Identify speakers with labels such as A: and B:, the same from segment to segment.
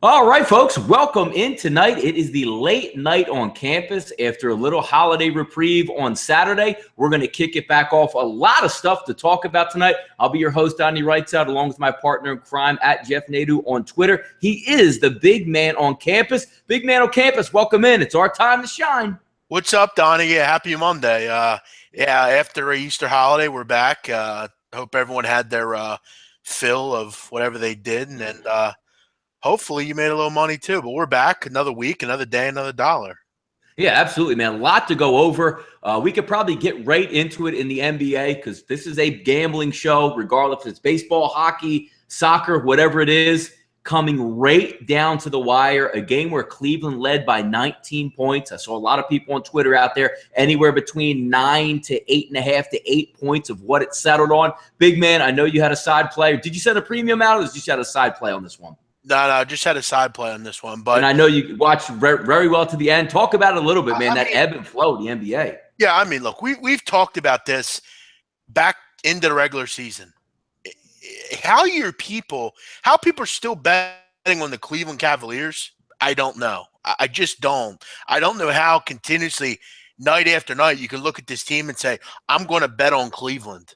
A: All right, folks, welcome in tonight. It is the late night on campus after a little holiday reprieve on Saturday. We're going to kick it back off. A lot of stuff to talk about tonight. I'll be your host, Donnie Rightside, along with my partner in crime at Jeff Nadu on Twitter. He is the big man on campus. Big man on campus, welcome in. It's our time to shine.
B: What's up, Donnie? Yeah, happy Monday. After Easter holiday, we're back. Hope everyone had their fill of whatever they did, and hopefully you made a little money too. But we're back, another week, another day, another dollar.
A: Yeah, absolutely, man. A lot to go over. We could probably get right into it in the NBA because this is a gambling show, regardless if it's baseball, hockey, soccer, whatever it is, coming right down to the wire. A game where Cleveland led by 19 points. I saw a lot of people on Twitter out there, anywhere between 9 to 8.5 to 8 points of what it settled on. Big man, I know you had a side play. Did you send a premium out, or did you just had a side play on this one?
B: No, just had a side play on this one. But
A: and I know you watched very well to the end. Talk about it a little bit, man, that ebb and flow of the NBA.
B: Yeah, I mean, look, we've talked about this back into the regular season. How people are still betting on the Cleveland Cavaliers, I don't know. I just don't. I don't know how continuously, night after night, you can look at this team and say, I'm going to bet on Cleveland.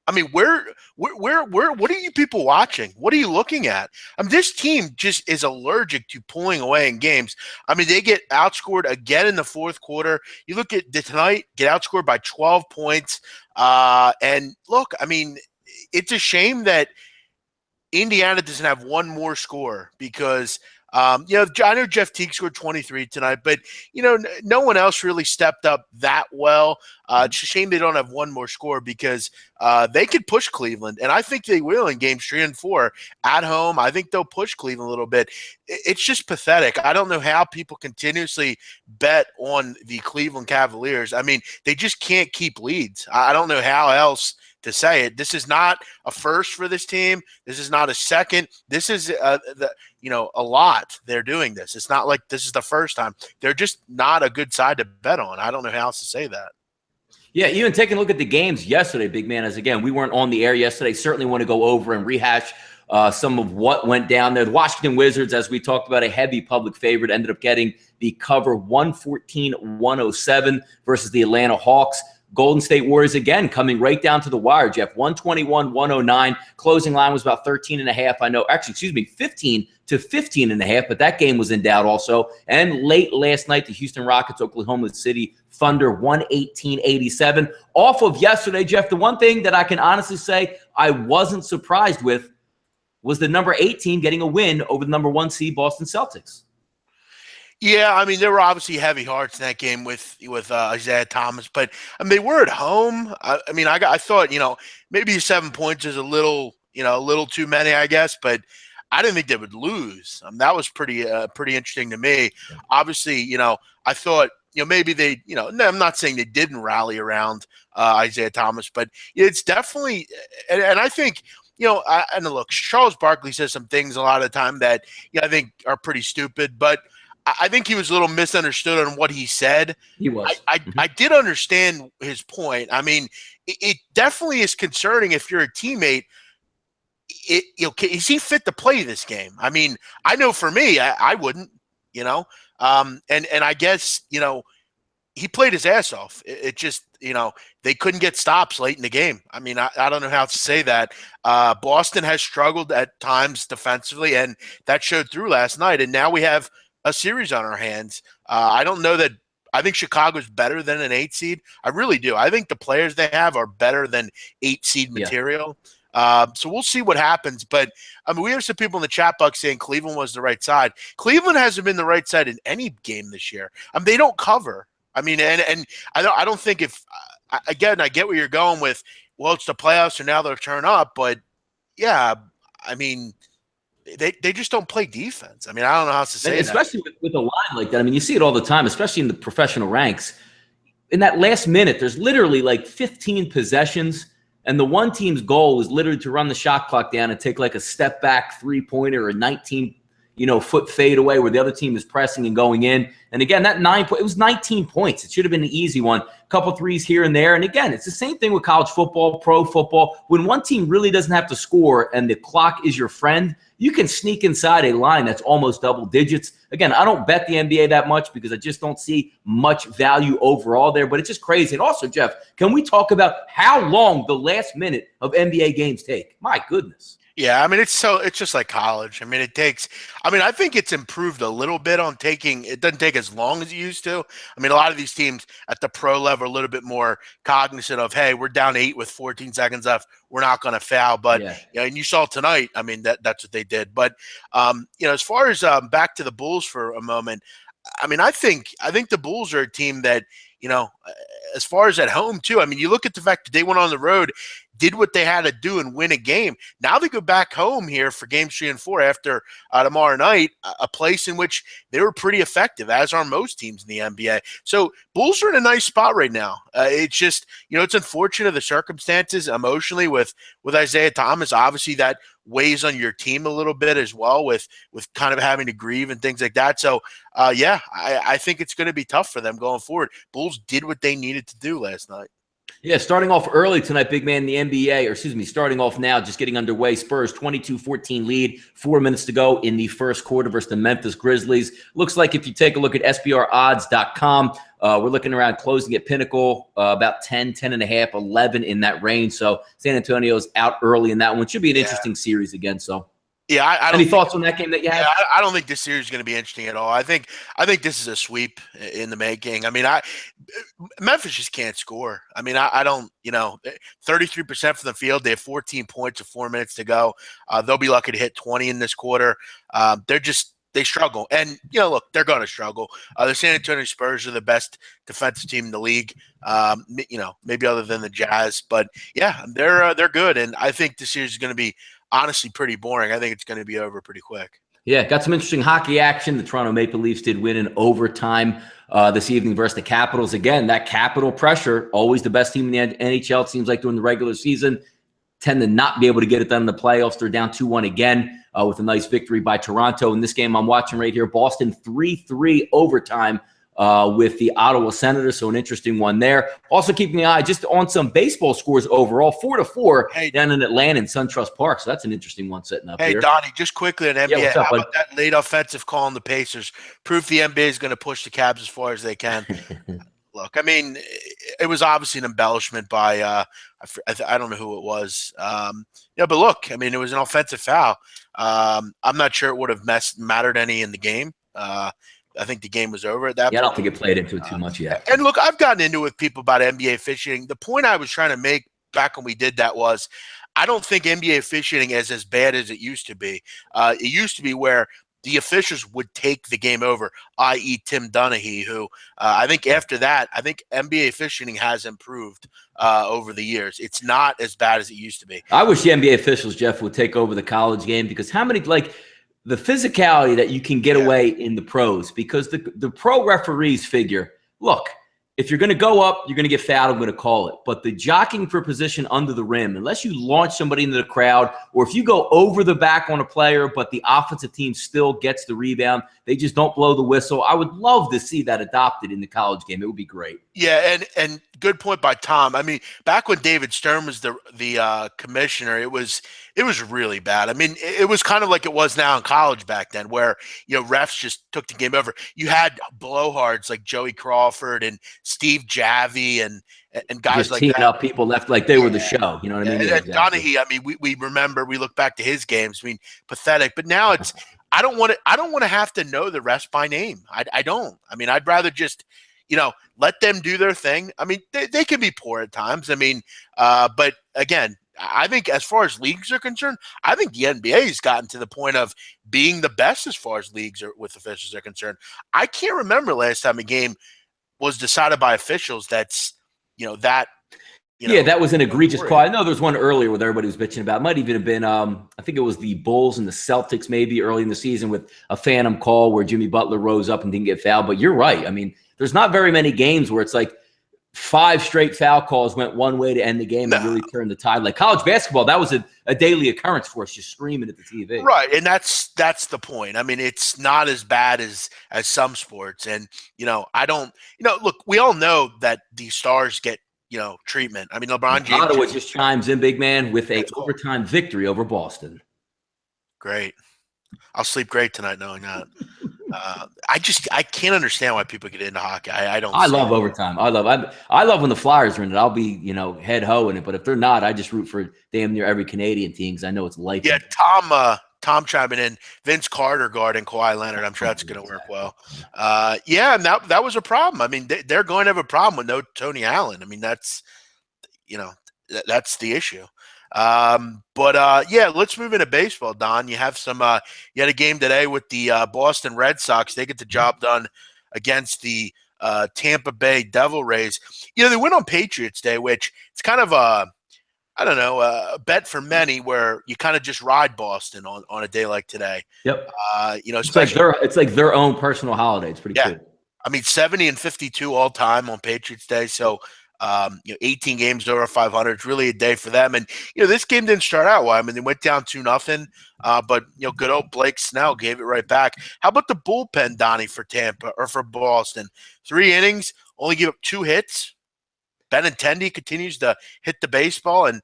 B: I mean, where, what are you people watching? What are you looking at? I mean, this team just is allergic to pulling away in games. I mean, they get outscored again in the fourth quarter. You look at tonight, get outscored by 12 points. And look, I mean, it's a shame that Indiana doesn't have one more score because I know Jeff Teague scored 23 tonight, but, no one else really stepped up that well. It's a shame they don't have one more score because they could push Cleveland, and I think they will in games 3 and 4 at home. I think they'll push Cleveland a little bit. It's just pathetic. I don't know how people continuously bet on the Cleveland Cavaliers. I mean, they just can't keep leads. I don't know how else to say it. This is not a first for this team. This is not a second. This is a lot. They're doing this. It's not like this is the first time. They're just not a good side to bet on. I don't know how else to say that.
A: Yeah, even taking a look at the games yesterday, big man, as again, we weren't on the air yesterday. Certainly want to go over and rehash some of what went down there. The Washington Wizards, as we talked about, a heavy public favorite, ended up getting the cover 114-107 versus the Atlanta Hawks. Golden State Warriors, again, coming right down to the wire, Jeff. 121-109. Closing line was about 13.5. I know, 15 to 15.5, but that game was in doubt also. And late last night, the Houston Rockets, Oklahoma City Thunder, 118-87. Off of yesterday, Jeff, the one thing that I can honestly say I wasn't surprised with was the number 8 team getting a win over the number 1 seed Boston Celtics.
B: Yeah, I mean, there were obviously heavy hearts in that game with Isaiah Thomas, but I mean, they were at home. I thought, maybe 7 points is a little too many, I guess, but I didn't think they would lose. That was pretty interesting to me. Yeah. Obviously, I thought, maybe they, I'm not saying they didn't rally around Isaiah Thomas, but it's definitely, and I think, and look, Charles Barkley says some things a lot of the time that I think are pretty stupid, but I think he was a little misunderstood on what he said.
A: He was.
B: I did understand his point. I mean, it definitely is concerning if you're a teammate. Is he fit to play this game? I mean, I know for me, I wouldn't, and I guess, he played his ass off. It just, they couldn't get stops late in the game. I mean, I don't know how to say that. Boston has struggled at times defensively, and that showed through last night. And now we have a series on our hands. I don't know that. I think Chicago's better than an 8 seed. I really do. I think the players they have are better than 8 seed material. Yeah. So we'll see what happens. But I mean, we have some people in the chat box saying Cleveland was the right side. Cleveland hasn't been the right side in any game this year. I mean, they don't cover. I mean, and I don't think if again, I get where you're going with. Well, it's the playoffs, and now they'll turn up. But yeah, I mean. They just don't play defense. I mean, I don't know how to say
A: especially with a line like that. I mean, you see it all the time, especially in the professional ranks. In that last minute, there's literally like 15 possessions, and the one team's goal is literally to run the shot clock down and take like a step back 3-pointer or a 19 foot fade away where the other team is pressing and going in. And again, that it was 19 points. It should have been an easy one. Couple threes here and there. And again, it's the same thing with college football, pro football. When one team really doesn't have to score and the clock is your friend, you can sneak inside a line that's almost double digits. Again, I don't bet the NBA that much because I just don't see much value overall there, but it's just crazy. And also, Jeff, can we talk about how long the last minute of NBA games take? My goodness.
B: Yeah, I mean, it's just like college. I mean, I think it's improved a little bit on it doesn't take as long as it used to. I mean, a lot of these teams at the pro level are a little bit more cognizant of, hey, we're down 8 with 14 seconds left. We're not going to foul. But, and you saw tonight, I mean, that's what they did. But, as far as back to the Bulls for a moment, I mean, I think the Bulls are a team that, as far as at home too, I mean, you look at the fact that they went on the road, did what they had to do and win a game. Now they go back home here for games 3 and 4 after tomorrow night, a place in which they were pretty effective, as are most teams in the NBA. So Bulls are in a nice spot right now. It's just, it's unfortunate the circumstances emotionally with Isaiah Thomas. Obviously that weighs on your team a little bit as well with kind of having to grieve and things like that. So, I think it's going to be tough for them going forward. Bulls did what they needed to do last night.
A: Yeah, starting off early tonight, big man, in the NBA, starting off now, just getting underway. Spurs 22-14 lead, 4 minutes to go in the first quarter versus the Memphis Grizzlies. Looks like if you take a look at SBRodds.com, we're looking around closing at Pinnacle, about 10, 10.5, 11 in that range. So San Antonio's out early in that one. Should be an interesting series again, so.
B: Yeah, I
A: any thoughts on that game that you have?
B: I don't think this series is going to be interesting at all. I think this is a sweep in the making. I mean, Memphis just can't score. I mean, I don't. 33% from the field. They have 14 points with 4 minutes to go. They'll be lucky to hit 20 in this quarter. They struggle, and look, they're going to struggle. The San Antonio Spurs are the best defensive team in the league. Maybe other than the Jazz, but yeah, they're good, and I think this series is going to be honestly pretty boring. I think it's going to be over pretty quick.
A: Yeah, got some interesting hockey action. The Toronto Maple Leafs did win in overtime this evening versus the Capitals. Again, that Capital pressure, always the best team in the NHL, it seems like during the regular season, tend to not be able to get it done in the playoffs. They're down 2-1 again with a nice victory by Toronto. In this game I'm watching right here, Boston 3-3 overtime with the Ottawa Senators, so an interesting one there. Also keeping an eye just on some baseball scores overall, 4-4 down in Atlanta in SunTrust Park, so that's an interesting one setting up here.
B: Hey, Donnie, just quickly on NBA, how about that late offensive call on the Pacers? Proof the NBA is going to push the Cavs as far as they can. Look, I mean, it was obviously an embellishment by I don't know who it was. But look, I mean, it was an offensive foul. I'm not sure it would have mattered any in the game. I think the game was over at that point.
A: Yeah, I don't think it played into it too much yet.
B: And look, I've gotten into it with people about NBA officiating. The point I was trying to make back when we did that was I don't think NBA officiating is as bad as it used to be. It used to be where the officials would take the game over, i.e. Tim Donaghy, who I think after that, I think NBA officiating has improved over the years. It's not as bad as it used to be.
A: I wish the NBA officials, Jeff, would take over the college game because how many, the physicality that you can get away in the pros, because the pro referees figure, look, if you're going to go up, you're going to get fouled, I'm going to call it. But the jockeying for position under the rim, unless you launch somebody into the crowd, or if you go over the back on a player, but the offensive team still gets the rebound, they just don't blow the whistle. I would love to see that adopted in the college game. It would be great.
B: Yeah, and good point by Tom. I mean, back when David Stern was the commissioner, it was really bad. I mean, it was kind of like it was now in college back then, where refs just took the game over. You had blowhards like Joey Crawford and Steve Javy and guys
A: just
B: like
A: teaming
B: that.
A: Up people left like they were the show. You know what I mean?
B: And Donaghy, I mean, we remember, we look back to his games. I mean, pathetic. But now it's I don't want to have to know the refs by name. I don't. I mean, I'd rather just let them do their thing. I mean, they can be poor at times. I mean, but again, I think as far as leagues are concerned, I think the NBA has gotten to the point of being the best as far as leagues with officials are concerned. I can't remember last time a game was decided by officials that's that.
A: That was an egregious call. I know there was one earlier where everybody was bitching about. It might even have been, I think it was the Bulls and the Celtics maybe early in the season with a phantom call where Jimmy Butler rose up and didn't get fouled. But you're right. I mean, there's not very many games where it's like 5 straight foul calls went one way to end the game and really turned the tide. Like college basketball, that was a daily occurrence for us, just screaming at the TV.
B: Right, and that's the point. I mean, it's not as bad as some sports, and I don't. Look, we all know that these stars get treatment. I mean, LeBron James.
A: Ottawa just chimes in, big man, with a overtime victory over Boston.
B: Great. I'll sleep great tonight knowing that. I can't understand why people get into hockey. I don't.
A: I love overtime. I love when the Flyers are in it. I'll be head ho in it. But if they're not, I just root for damn near every Canadian team because I know it's life.
B: Yeah, Tom chiming in. Vince Carter guarding Kawhi Leonard. I'm sure that's going to work well. Yeah, and that was a problem. I mean, they're going to have a problem with no Tony Allen. I mean, that's that's the issue. Yeah, let's move into baseball, Don. You have you had a game today with the Boston Red Sox. They get the job done against the Tampa Bay Devil Rays. They win on Patriots Day, which it's kind of a bet for many where you kind of just ride Boston on a day like today.
A: Yep.
B: It's
A: like their own personal holiday. It's pretty cool.
B: I mean, 70 and 52 all time on Patriots Day. So 18 games over 500. It's really a day for them. And this game didn't start out well. I mean, they went down 2-0, but good old Blake Snell gave it right back. How about the bullpen, Donnie, for Tampa or for Boston? 3 innings, only give up 2 hits. Benintendi continues to hit the baseball, and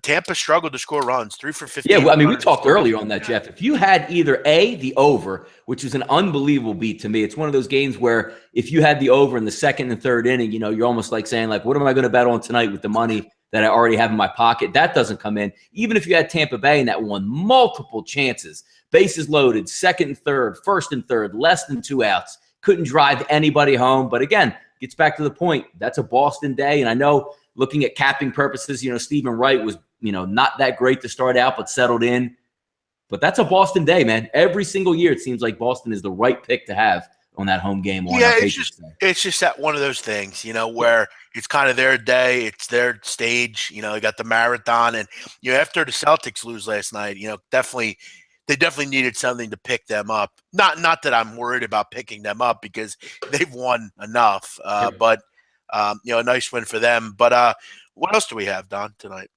B: Tampa struggled to score runs. 3 for 15.
A: Yeah, well, I mean, we talked earlier on that, Jeff. If you had either the over, which is an unbelievable beat to me. It's one of those games where if you had the over in the second and third inning, you're almost like saying, like, what am I going to bet on tonight with the money that I already have in my pocket? That doesn't come in. Even if you had Tampa Bay and that won multiple chances, bases loaded, second and third, first and third, less than 2 outs, couldn't drive anybody home. But again, gets back to the point. That's a Boston day, and I know. Looking at capping purposes, Stephen Wright was, not that great to start out, but settled in. But that's a Boston day, man. Every single year, it seems like Boston is the right pick to have on that home game.
B: It's just that one of those things, where it's kind of their day, it's their stage. They got the marathon, and after the Celtics lose last night, they definitely needed something to pick them up. Not that I'm worried about picking them up because they've won enough, but. A nice win for them. But what else do we have, Don, tonight?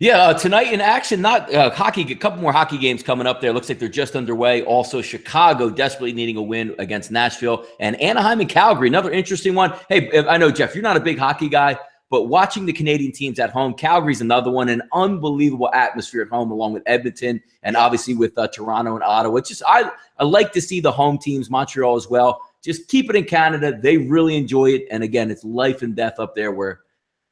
A: Yeah, tonight in action, not hockey. A couple more hockey games coming up there. Looks like they're just underway. Also, Chicago desperately needing a win against Nashville. And Anaheim and Calgary, another interesting one. Hey, I know, Jeff, you're not a big hockey guy, but watching the Canadian teams at home, Calgary's another one. An unbelievable atmosphere at home along with Edmonton and obviously with Toronto and Ottawa. It's just I like to see the home teams, Montreal as well. Just keep it in Canada. They really enjoy it. And again, it's life and death up there where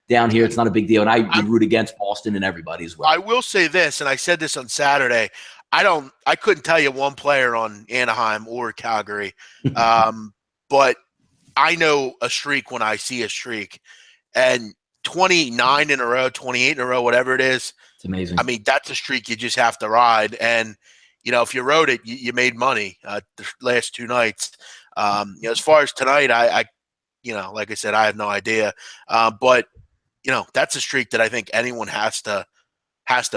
A: down here it's not a big deal. And I root against Boston and everybody as well.
B: I will say this, and I said this on Saturday. I couldn't tell you one player on Anaheim or Calgary. But I know a streak when I see a streak. And 29 in a row, 28 in a row, whatever it is.
A: It's amazing.
B: I mean, that's a streak you just have to ride. And, if you rode it, you made money the last 2 nights. As far as tonight, I like I said, I have no idea. But that's a streak that I think anyone has to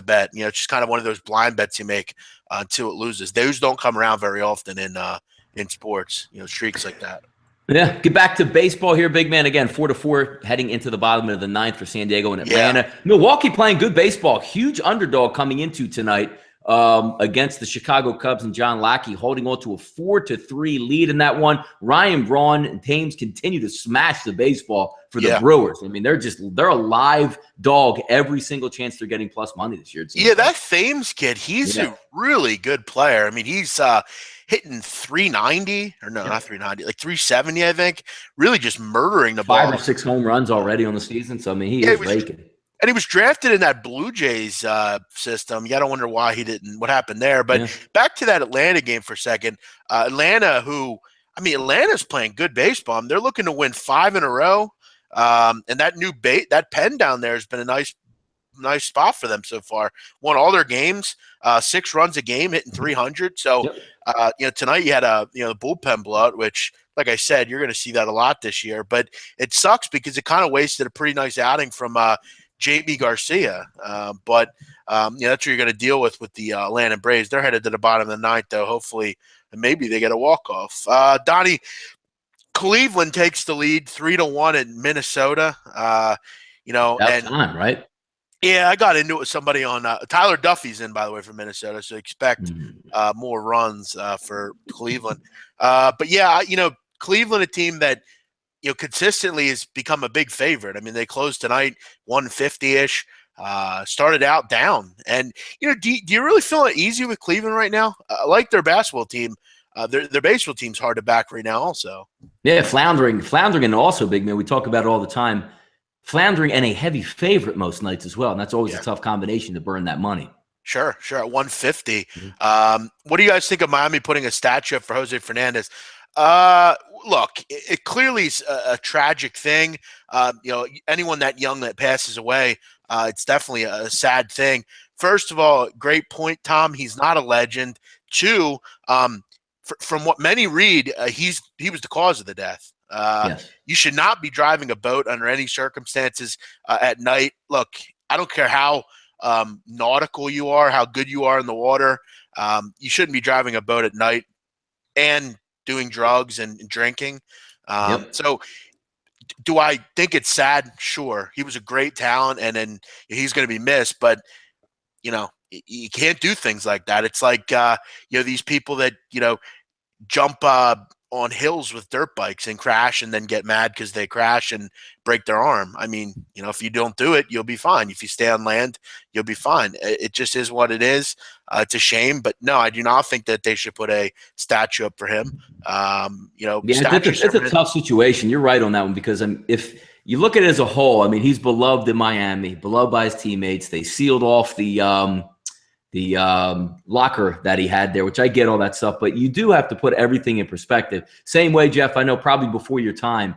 B: bet. It's just kind of one of those blind bets you make until it loses. Those don't come around very often in sports. Streaks like that.
A: Yeah, get back to baseball here, big man. Again, 4-4 heading into the bottom of the 9th for San Diego and Atlanta. Yeah. Milwaukee playing good baseball. Huge underdog coming into tonight. Against the Chicago Cubs and John Lackey, holding on to a 4-3 lead in that one. Ryan Braun and Thames continue to smash the baseball for the Brewers. I mean, they're a live dog every single chance they're getting plus money this year.
B: Yeah, that Thames kid, he's a really good player. I mean, he's hitting 390 or no, not 390, like 370, I think. Really just murdering the ball.
A: 5 or 6 home runs already on the season. So I mean, he is raking.
B: And he was drafted in that Blue Jays system. You got to wonder why he didn't, what happened there. But back to that Atlanta game for a second. Atlanta's playing good baseball. They're looking to win 5 in a row. And that pen down there has been a nice spot for them so far. Won all their games, 6 runs a game, hitting 300. So, tonight you had the bullpen blowout, which, like I said, you're going to see that a lot this year. But it sucks because it kind of wasted a pretty nice outing from Jamie Garcia. That's what you're going to deal with the Atlanta Braves. They're headed to the bottom of the 9th, though. Hopefully, maybe they get a walk-off. Donnie, Cleveland takes the lead 3-1 at Minnesota.
A: About
B: And
A: time, right?
B: yeah, I got into it with somebody on Tyler Duffy's in, by the way, for Minnesota, so expect more runs for Cleveland. But yeah, Cleveland, a team that consistently has become a big favorite. I mean, they closed tonight 150-ish. Started out down, and do you really feel it easy with Cleveland right now? I like their basketball team. Their baseball team's hard to back right now, also.
A: Yeah, floundering, and also, big man. We talk about it all the time. Floundering and a heavy favorite most nights as well, and that's always a tough combination to burn that money.
B: Sure. At 150. What do you guys think of Miami putting a statue up for Jose Fernandez? Look, it clearly is a tragic thing. Anyone that young that passes away, it's definitely a sad thing. First of all, great point, Tom. He's not a legend. Two, from what many read, he was the cause of the death.
A: Yes.
B: You should not be driving a boat under any circumstances at night. Look, I don't care how nautical you are, how good you are in the water. You shouldn't be driving a boat at night and doing drugs and drinking. So do I think it's sad? Sure. He was a great talent, and then he's going to be missed, but you can't do things like that. It's like, these people that, jump on hills with dirt bikes and crash and then get mad because they crash and break their arm. I mean, if you don't do it, you'll be fine. If you stay on land, you'll be fine. It just is what it is. It's a shame, but no, I do not think that they should put a statue up for him.
A: It's a tough situation. You're right on that one, because if you look at it as a whole, I mean, he's beloved in Miami, beloved by his teammates. They sealed off the locker that he had there, which I get all that stuff, but you do have to put everything in perspective. Same way, Jeff, I know probably before your time,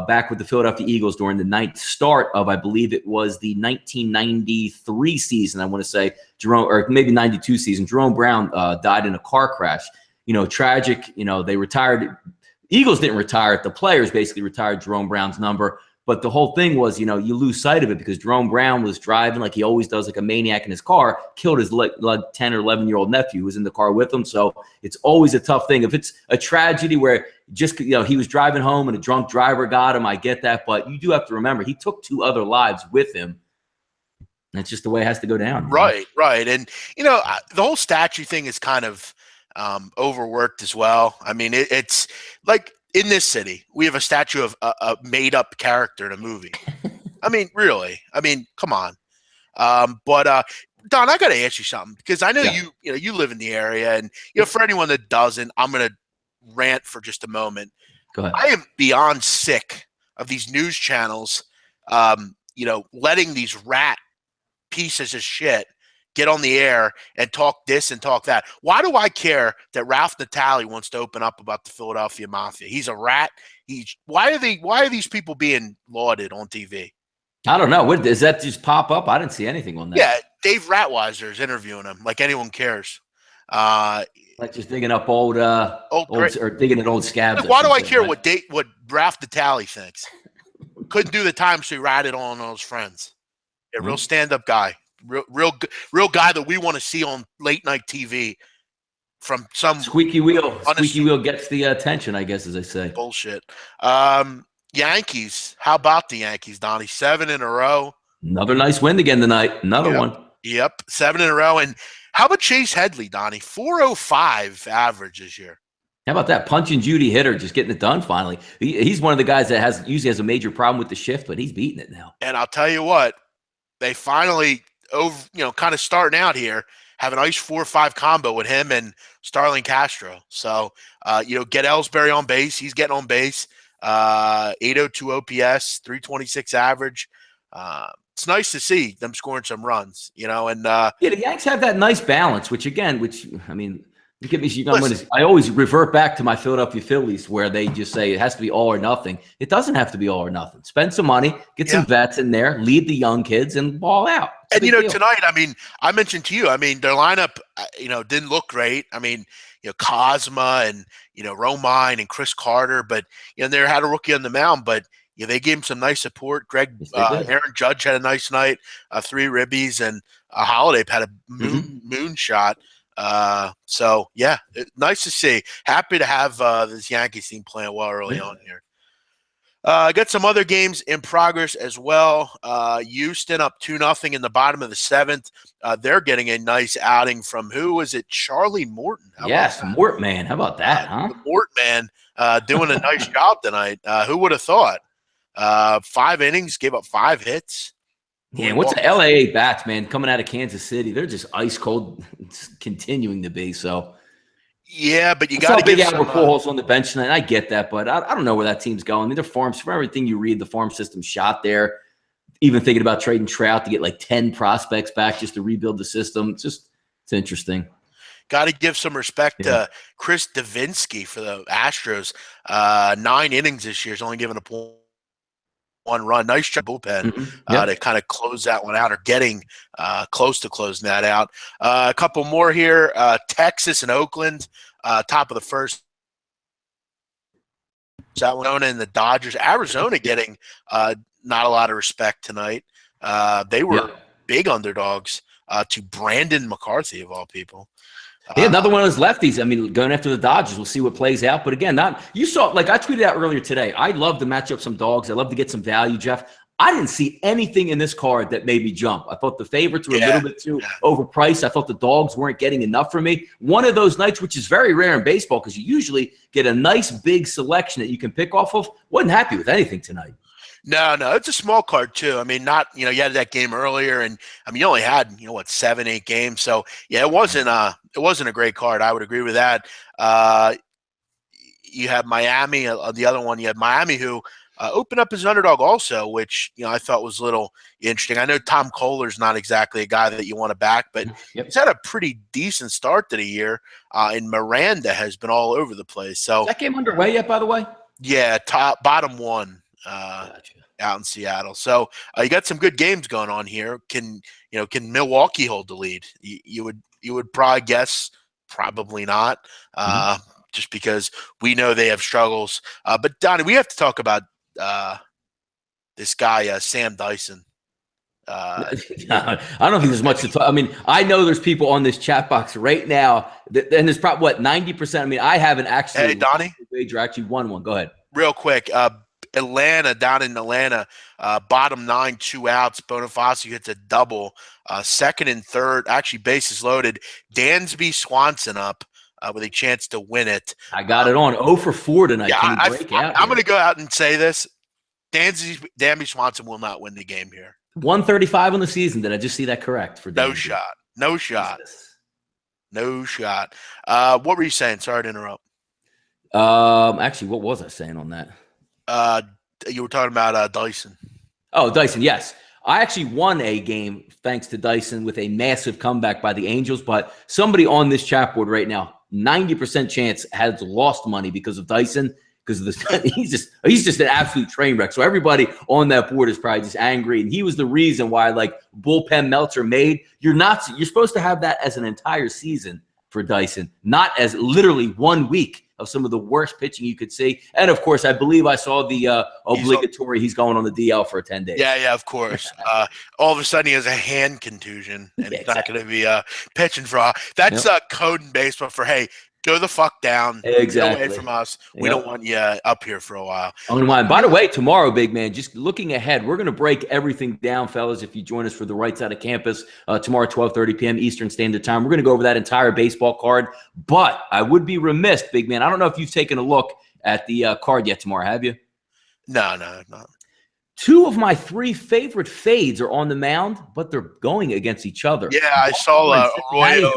A: back with the Philadelphia Eagles during the ninth start of, I believe it was the 1993 season, I want to say, or maybe 92 season, Jerome Brown died in a car crash. Tragic. They retired. Eagles didn't retire it. The players basically retired Jerome Brown's number. But the whole thing was, you lose sight of it because Jerome Brown was driving like he always does, like a maniac in his car, killed his 10 or 11-year-old nephew who was in the car with him. So it's always a tough thing. If it's a tragedy where just, he was driving home and a drunk driver got him, I get that. But you do have to remember, he took 2 other lives with him. That's just the way it has to go down.
B: Right. And, the whole statue thing is kind of overworked as well. I mean, it's like, in this city, we have a statue of a made-up character in a movie. I mean, really. I mean, come on. But Don, I got to ask you something, because I know you live in the area, and for anyone that doesn't, I'm going to rant for just a moment.
A: Go ahead.
B: I am beyond sick of these news channels, letting these rat pieces of shit get on the air and talk this and talk that. Why do I care that Ralph Natale wants to open up about the Philadelphia Mafia? He's a rat. Why are these people being lauded on TV?
A: I don't know. Does that just pop up? I didn't see anything on that.
B: Yeah, Dave Ratweiser is interviewing him like anyone cares.
A: Like just digging up old or digging at old scabs.
B: Why do I care what Ralph Natale thinks? Couldn't do the time, so he ratted on those friends. A real stand-up guy. Real guy that we want to see on late night TV from some
A: squeaky wheel. Squeaky wheel gets the attention, I guess, as they say.
B: Bullshit. Yankees. How about the Yankees, Donnie? 7 in a row.
A: Another nice win again tonight. Another one.
B: Yep, 7 in a row. And how about Chase Headley, Donnie? 405 average this year.
A: How about that Punch and Judy hitter just getting it done finally? He's one of the guys that usually has a major problem with the shift, but he's beating it now.
B: And I'll tell you what, they finally kind of starting out here, have a nice 4-5 combo with him and Starling Castro. So, get Ellsbury on base. He's getting on base. 802 OPS, 326 average. It's nice to see them scoring some runs, and the
A: Yanks have that nice balance, I mean, look at me. I always revert back to my Philadelphia Phillies, where they just say it has to be all or nothing. It doesn't have to be all or nothing. Spend some money, get some vets in there, lead the young kids, and ball out.
B: And tonight, I mean, I mentioned to you, I mean, their lineup, didn't look great. I mean, Cosma and Romine and Chris Carter, but they had a rookie on the mound, but they gave him some nice support. Aaron Judge had a nice night, 3 ribbies, and Holiday had a moon shot. So yeah, nice to see. Happy to have this Yankees team playing well early on here. I got some other games in progress as well. Houston up 2-0 in the bottom of the 7th. They're getting a nice outing from who was it? Charlie Morton.
A: Yes, Mort man. How about that, huh?
B: The Mort man doing a nice job tonight. Who would have thought? 5 innings, gave up 5 hits.
A: Yeah, what's the LAA bats, man, coming out of Kansas City? They're just ice cold, continuing to be. So
B: yeah, but you got to
A: give
B: give
A: Albert Pujols on the bench tonight. I get that, but I don't know where that team's going. I mean, their farms, from everything you read, the farm system's shot there. Even thinking about trading Trout to get like 10 prospects back just to rebuild the system. It's interesting.
B: Got to give some respect to Chris Davinsky for the Astros. 9 innings this year. He's only given a 1 run. Nice job bullpen to kind of close that one out, or getting close to closing that out. A couple more here. Texas and Oakland, top of the first. Arizona and the Dodgers. Arizona getting not a lot of respect tonight. They were big underdogs to Brandon McCarthy, of all people.
A: Yeah, another one of those lefties. I mean, going after the Dodgers, we'll see what plays out. But again, you saw, like I tweeted out earlier today, I love to match up some dogs. I love to get some value, Jeff. I didn't see anything in this card that made me jump. I thought the favorites were a little bit too overpriced. I thought the dogs weren't getting enough for me. One of those nights, which is very rare in baseball because you usually get a nice big selection that you can pick off of, wasn't happy with anything tonight.
B: No, it's a small card too. I mean, you had that game earlier, and I mean, you only had 7, 8 games. So yeah, it wasn't a great card. I would agree with that. You have Miami. The other one, you had Miami, who opened up as an underdog also, which I thought was a little interesting. I know Tom Kohler's not exactly a guy that you want to back, but he's had a pretty decent start to the year. And Miranda has been all over the place. So
A: is that game underway yet, by the way?
B: Yeah, bottom 1. Out in Seattle. So you got some good games going on here. Can Milwaukee hold the lead? You would probably guess probably not, just because we know they have struggles. But Donnie, we have to talk about this guy Sam Dyson.
A: I don't think there's much to talk. I mean, I know there's people on this chat box right now, and there's probably 90%. I mean, I haven't actually.
B: Hey, Donnie,
A: wager actually won one. Go ahead.
B: Real quick. Atlanta, down in Atlanta, bottom 9, 2 outs. Bonifacio hits a double. Second and third, actually bases loaded. Dansby Swanson up with a chance to win it.
A: I got it on 0 for 4 tonight.
B: Yeah,
A: Can he break out?
B: I'm going to go out and say this. Dansby Swanson will not win the game here.
A: 135 on the season. Did I just see that correct? For
B: No
A: Dansby?
B: shot. No shot. Jesus. No shot. What were you saying? Sorry to interrupt.
A: Actually, what was I saying on that?
B: You were talking about Dyson.
A: Oh, Dyson, yes. I actually won a game thanks to Dyson with a massive comeback by the Angels, but somebody on this chat board right now, 90% chance has lost money because of Dyson, because of this. he's just an absolute train wreck. So everybody on that board is probably just angry, and he was the reason why bullpen Meltzer made. You're supposed to have that as an entire season for Dyson, not as literally 1 week of some of the worst pitching you could see. And of course, I believe I saw the obligatory he's going on the DL for 10 days.
B: Yeah, of course. All of a sudden he has a hand contusion and he's not going to be pitching for that's code in baseball for, hey, go the fuck down.
A: Exactly.
B: Get away from us. We don't want you up here for a while.
A: By the way, tomorrow, big man, just looking ahead, we're going to break everything down, fellas, if you join us for the right side of campus tomorrow, 12:30 p.m. Eastern Standard Time. We're going to go over that entire baseball card. But I would be remiss, big man. I don't know if you've taken a look at the card yet tomorrow, have you?
B: No.
A: 2 of my 3 favorite fades are on the mound, but they're going against each other.
B: Yeah, I saw Arroyo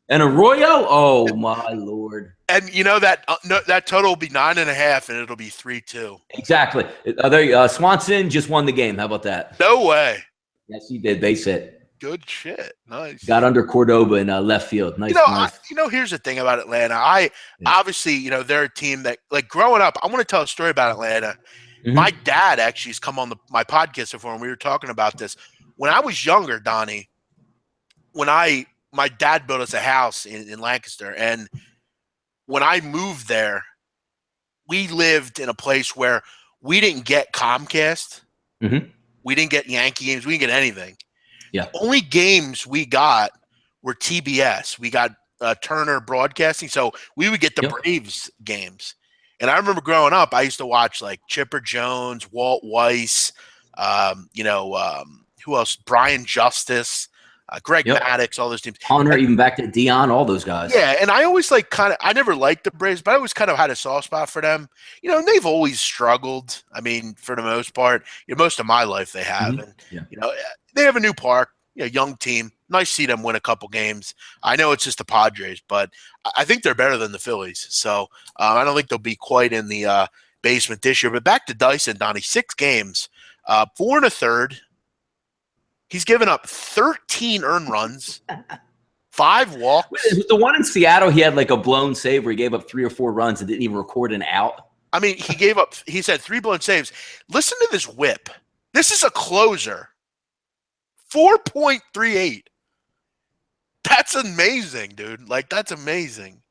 A: and Arroyo. Oh my Lord!
B: And that total will be 9.5, and it'll be 3-2.
A: Exactly. Swanson just won the game. How about that?
B: No way.
A: Yes, he did. Base hit.
B: Good shit. Nice.
A: Got under Cordoba in left field. Nice.
B: Here's the thing about Atlanta. Obviously, they're a team that, growing up, I want to tell a story about Atlanta. Mm-hmm. My dad actually has come on my podcast before, and we were talking about this. When I was younger, Donnie, my dad built us a house in Lancaster, and when I moved there, we lived in a place where we didn't get Comcast.
A: Mm-hmm.
B: We didn't get Yankee games. We didn't get anything.
A: Yeah.
B: Only games we got were TBS. We got Turner Broadcasting, so we would get the
A: Yep.
B: Braves games. And I remember growing up, I used to watch like Chipper Jones, Walt Weiss, who else? Brian Justice, Greg
A: Yep.
B: Maddux, all those teams.
A: Hunter, even back to Dion, all those guys.
B: Yeah, and I always I never liked the Braves, but I always kind of had a soft spot for them. And they've always struggled. I mean, for the most part, most of my life they have.
A: Mhm.
B: And,
A: Yeah.
B: they have a new park, young team. Nice to see them win a couple games. I know it's just the Padres, but I think they're better than the Phillies. So I don't think they'll be quite in the basement this year. But back to Dyson, Donnie, 6 games, 4 1/3. He's given up 13 earned runs. 5 walks.
A: It was the one in Seattle. He had like a blown save where he gave up 3 or 4 runs and didn't even record an out.
B: I mean, he's had 3 blown saves. Listen to this whip. This is a closer. 4.38. That's amazing, dude. Like, that's amazing.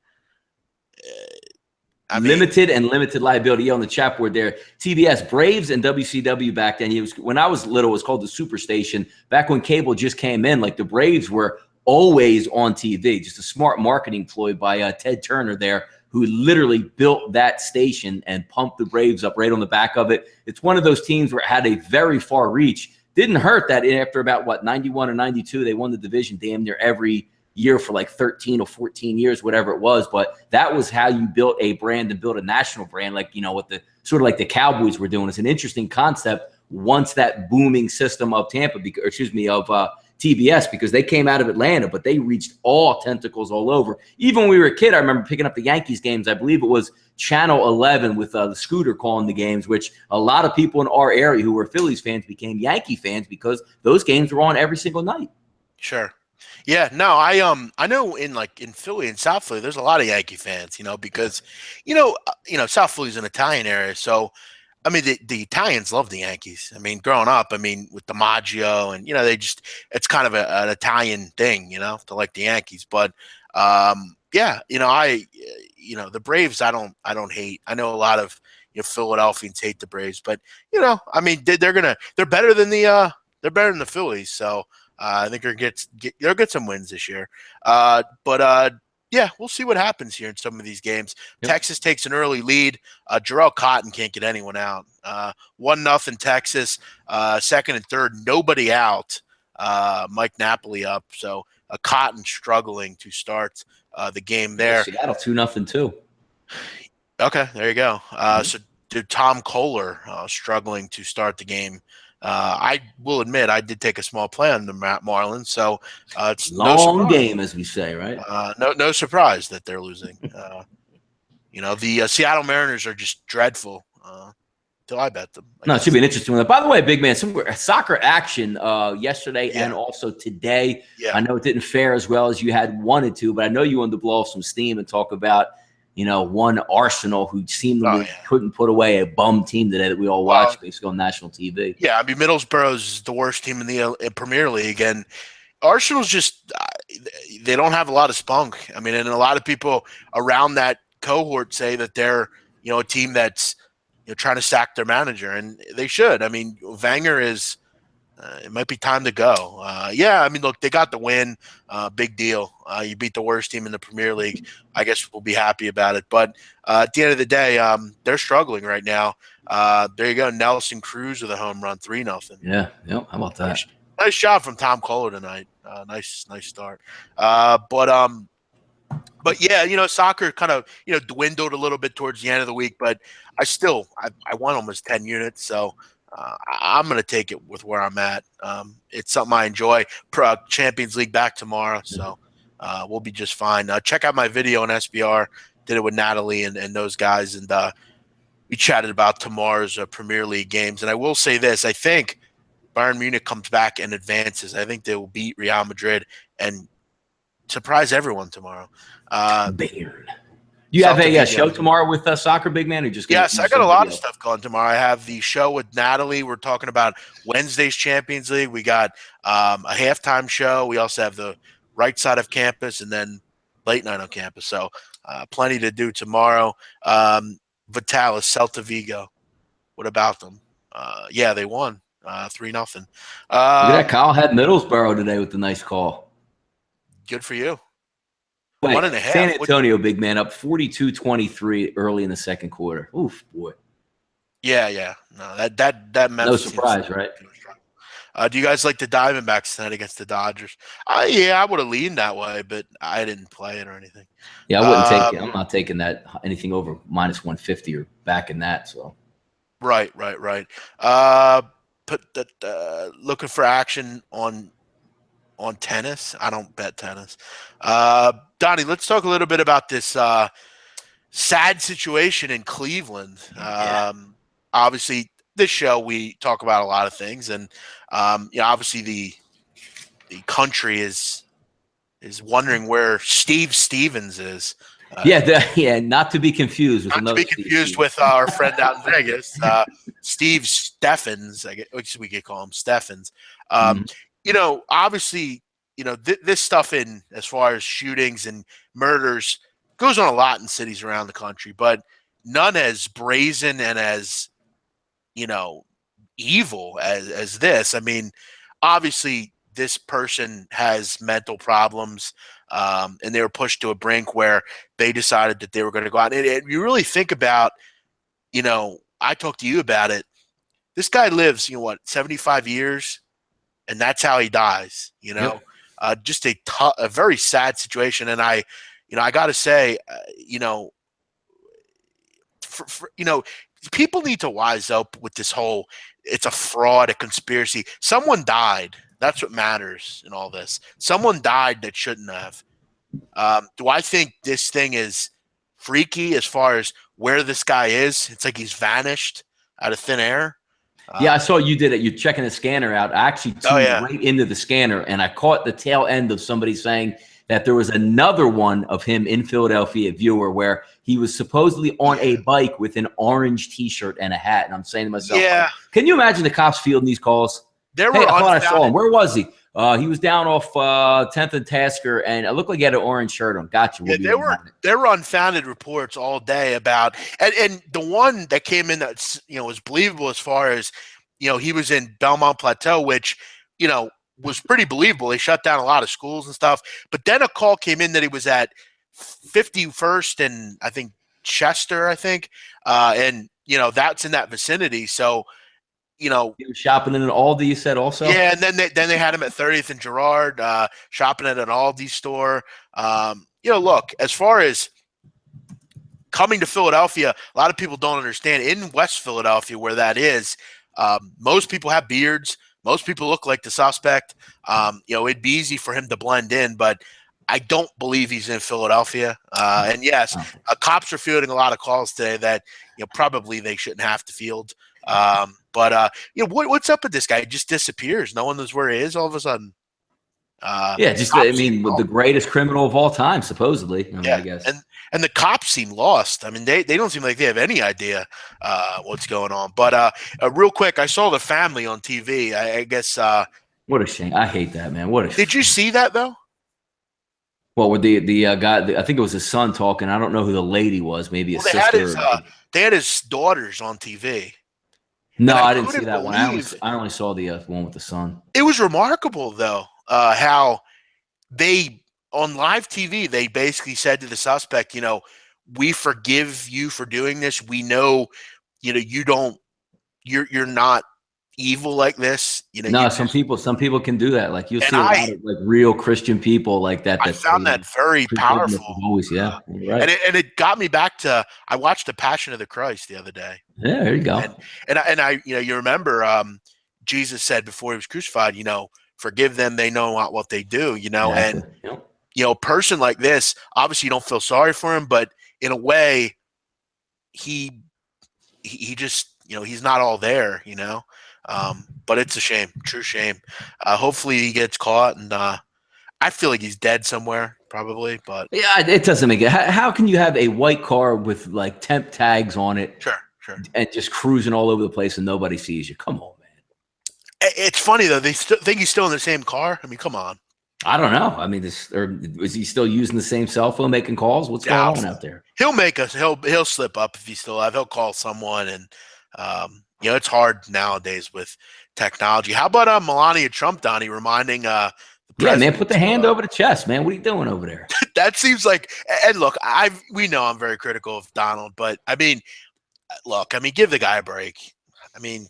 A: Limited liability on the chat board there. TBS, Braves and WCW back then. When I was little, it was called the Superstation. Back when cable just came in, like the Braves were always on TV. Just a smart marketing ploy by Ted Turner there, who literally built that station and pumped the Braves up right on the back of it. It's one of those teams where it had a very far reach. Didn't hurt that after about 91 or 92, they won the division damn near every year for like 13 or 14 years, whatever it was. But that was how you built a brand and built a national brand, like, what the sort of like the Cowboys were doing. It's an interesting concept once that booming system of TBS, because they came out of Atlanta, but they reached all tentacles all over. Even when we were a kid, I remember picking up the Yankees games. I believe it was Channel 11 with the Scooter calling the games, which a lot of people in our area who were Phillies fans became Yankee fans because those games were on every single night.
B: Sure. Yeah, no, I know in Philly and South Philly, there's a lot of Yankee fans, because South Philly's an Italian area, so I mean the Italians love the Yankees. I mean, growing up, with DiMaggio and it's kind of an Italian thing, to like the Yankees. But the Braves I don't hate. I know a lot of Philadelphians hate the Braves, but they're better than the Phillies, so. I think they'll get some wins this year. We'll see what happens here in some of these games. Yep. Texas takes an early lead. Jarrell Cotton can't get anyone out. 1-0 Texas. Second and third, nobody out. Mike Napoli up. So Cotton struggling to start the game there.
A: Seattle 2-0 too.
B: Okay, there you go. So Tom Kohler struggling to start the game. I will admit I did take a small play on the Marlins, so it's
A: long game, as we say, right?
B: No surprise that they're losing. The Seattle Mariners are just dreadful. Till I bet them.
A: It should be an interesting one. By the way, big man, some soccer action yesterday and also today. Yeah. I know it didn't fare as well as you had wanted to, but I know you wanted to blow off some steam and talk about one Arsenal who seemingly couldn't put away a bum team today that we all watched basically on national TV.
B: Yeah, Middlesbrough's the worst team in the Premier League, and Arsenal's just they don't have a lot of spunk. And a lot of people around that cohort say that they're a team that's trying to sack their manager, and they should. Wenger is. It might be time to go. Look, they got the win. Big deal. You beat the worst team in the Premier League. I guess we'll be happy about it. But at the end of the day, they're struggling right now. There you go. Nelson Cruz with a home run, 3-0.
A: Yeah. How about that?
B: Nice shot from Tom Kohler tonight. Nice start. Soccer kind of dwindled a little bit towards the end of the week, but I won almost 10 units, so. I'm going to take it with where I'm at. It's something I enjoy. Champions League back tomorrow, so we'll be just fine. Check out my video on SBR. Did it with Natalie and those guys, and we chatted about tomorrow's Premier League games. And I will say this. I think Bayern Munich comes back and advances. I think they will beat Real Madrid and surprise everyone tomorrow.
A: Bayern. You have a show tomorrow with soccer, big man? Or just
B: yes, I got a lot of stuff going tomorrow. I have the show with Natalie. We're talking about Wednesday's Champions League. We got a halftime show. We also have the right side of campus and then late night on campus. So plenty to do tomorrow. Vitalis, Celta Vigo. What about them? They won 3-0. Look
A: at that. Kyle had Middlesbrough today with the nice call.
B: Good for you.
A: Wait,
B: One and a
A: San
B: half.
A: Antonio, big man, up 42-23 early in the second quarter. Oof, boy.
B: Yeah. No, that
A: No
B: Memphis team's
A: surprise, right?
B: gonna struggle. Do you guys like the Diamondbacks tonight against the Dodgers? Yeah, I would have leaned that way, but I didn't play it or anything.
A: Yeah, I wouldn't take it. I'm not taking that anything over minus 150 or back in that. So
B: Right. Uh, looking for action on tennis. I don't bet tennis. Donnie, let's talk a little bit about this sad situation in Cleveland.
A: yeah,
B: Obviously, this show we talk about a lot of things, and obviously the country is wondering where Steve Stevens is.
A: yeah. Not to be confused with
B: Not to
A: another
B: be
A: Steve
B: confused
A: Stevens.
B: with our friend out in Vegas, Steve Steffens. I guess we could call him Steffens. Um,
A: Mhm.
B: Obviously, this stuff in as far as shootings and murders goes on a lot in cities around the country, but none as brazen and as evil as this. I mean, obviously, this person has mental problems, and they were pushed to a brink where they decided that they were going to go out. And you really think about, I talked to you about it. This guy lives, 75 years, and that's how he dies.
A: Yep.
B: Just a very sad situation. And I got to say, people need to wise up with this whole it's a fraud, a conspiracy. Someone died. That's what matters in all this. Someone died that shouldn't have. Do I think this thing is freaky as far as where this guy is? It's like he's vanished out of thin air.
A: Yeah, I saw you did it. You're checking the scanner out. I actually
B: Oh
A: tuned
B: yeah.
A: right into the scanner, and I caught the tail end of somebody saying that there was another one of him in Philadelphia, viewer, where he was supposedly on a bike with an orange T-shirt and a hat. And I'm saying to myself,
B: Yeah.
A: can you imagine the cops fielding these calls?
B: There
A: Hey,
B: were
A: I thought I saw him.
B: unfounded.
A: Where was he? He was down off 10th and Tasker, and it looked like he had an orange shirt on. Gotcha.
B: Yeah, there were unfounded reports all day about, and the one that came in that was believable as far as he was in Belmont Plateau, which was pretty believable. They shut down a lot of schools and stuff, but then a call came in that he was at 51st and I think Chester, and that's in that vicinity. So
A: He was shopping in an Aldi, you said also?
B: yeah, and then they had him at 30th and Girard, shopping at an Aldi store. Look, as far as coming to Philadelphia, a lot of people don't understand. In West Philadelphia, where that is, most people have beards. Most people look like the suspect. It'd be easy for him to blend in, but I don't believe he's in Philadelphia. And yes, cops are fielding a lot of calls today that probably they shouldn't have to field. But what's up with this guy? He just disappears. No one knows where he is all of a sudden.
A: Yeah, with the greatest criminal of all time, supposedly.
B: Yeah,
A: I guess.
B: And the cops seem lost. I mean, they don't seem like they have any idea what's going on. But real quick, I saw the family on TV. I guess.
A: What a shame. I hate that, man.
B: Did you see that though?
A: Well, with the guy, I think it was his son talking. I don't know who the lady was. Maybe his sister.
B: They had his daughters on TV.
A: No,
B: I
A: I didn't see that one. I only saw the one with the son.
B: It was remarkable, though, how they on live TV they basically said to the suspect, we forgive you for doing this. We know, you're not evil like this.
A: No, some people can do that. Like you'll see a lot of like real Christian people like that.
B: I found that very powerful.
A: Always, yeah, right.
B: And it got me back to I watched The Passion of the Christ the other day.
A: Yeah, there you go.
B: And I you remember Jesus said before he was crucified, forgive them, they know not what they do.
A: Exactly.
B: And a person like this, obviously you don't feel sorry for him, but in a way, he just he's not all there. But it's a shame, true shame. Hopefully he gets caught, and I feel like he's dead somewhere, probably. But
A: yeah, it doesn't make it. How can you have a white car with like temp tags on it,
B: sure,
A: and just cruising all over the place and nobody sees you? Come on, man.
B: It's funny though. They think he's still in the same car. I mean, come on.
A: I don't know. I mean, is he still using the same cell phone, making calls? What's going on out there?
B: He'll slip up if he's still alive. He'll call someone, and it's hard nowadays with technology. How about Melania Trump, Donnie, reminding the
A: Yeah, man, put the
B: presidents.
A: hand over the chest, man. What are you doing over there?
B: That seems like. And look, we know I'm very critical of Donald, but I mean, look, I mean, give the guy a break. I mean,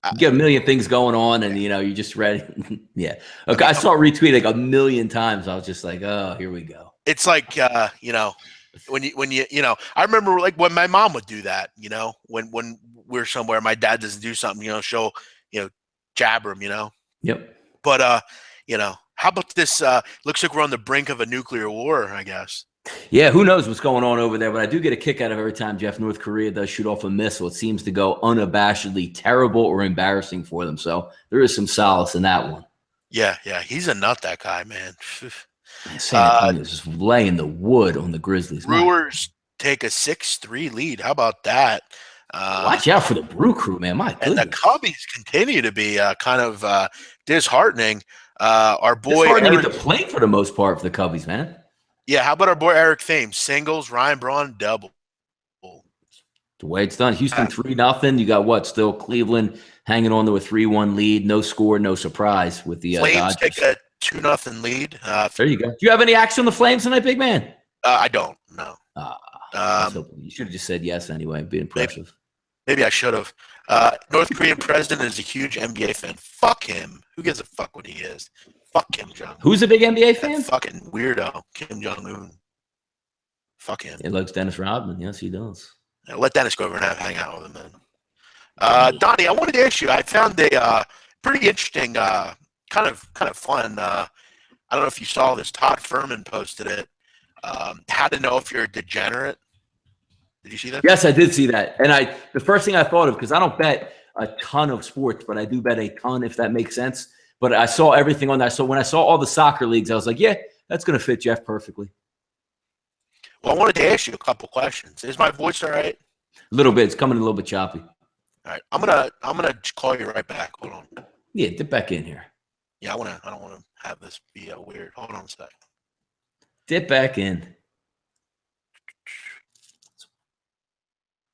A: You get a million things going on, and you just read. Yeah. Okay,
B: I
A: I
B: mean,
A: saw it retweeted like a million times. I was just like, oh, here we go.
B: it's like when I remember like when my mom would do that. When we're somewhere, my dad doesn't do something. She'll jabber him.
A: Yep.
B: But how about this? Looks like we're on the brink of a nuclear war, I guess.
A: Yeah, who knows what's going on over there, but I do get a kick out of every time North Korea does shoot off a missile. It seems to go unabashedly terrible or embarrassing for them. So there is some solace in that one.
B: Yeah, he's a nut, that guy, man.
A: San Antonio's just laying the wood on the Grizzlies.
B: Brewers take a 6-3 lead. How about that?
A: Watch out for the Brew Crew, man. My goodness.
B: And the Cubbies continue to be kind of disheartening. Our boy
A: disheartening
B: Eric,
A: at the plate for the most part for the Cubbies, man.
B: Yeah, how about our boy Eric Thames? Singles, Ryan Braun, double.
A: The way it's done. Houston 3-0. You got what? Still Cleveland hanging on to a 3-1 lead. No score, no surprise with the
B: Flames
A: Dodgers.
B: take a 2-0 lead.
A: There you go. Do you have any action on the Flames tonight, big man?
B: I don't. No.
A: You should have just said yes anyway. Be impressive.
B: Maybe I should have. North Korean president is a huge NBA fan. Fuck him. Who gives a fuck what he is? Fuck Kim Jong.
A: Who's a big NBA fan?
B: That fucking weirdo, Kim Jong Un. Fuck him.
A: It likes Dennis Rodman. Yes, he does.
B: Let Dennis go over and hang out with him, man. Donnie, I wanted to ask you. I found a pretty interesting, kind of fun. I don't know if you saw this. Todd Furman posted it. How to know if you're a degenerate. Did you see that?
A: Yes, I did see that. And the first thing I thought of, because I don't bet a ton of sports, but I do bet a ton, if that makes sense. But I saw everything on that. So when I saw all the soccer leagues, I was like, yeah, that's going to fit Jeff perfectly.
B: Well, I wanted to ask you a couple questions. Is my voice all right?
A: A little bit. It's coming a little bit choppy.
B: All right. I'm gonna call you right back. Hold on.
A: Yeah, dip back in here.
B: Yeah, I don't want to have this be weird. Hold on a sec.
A: Dip back in.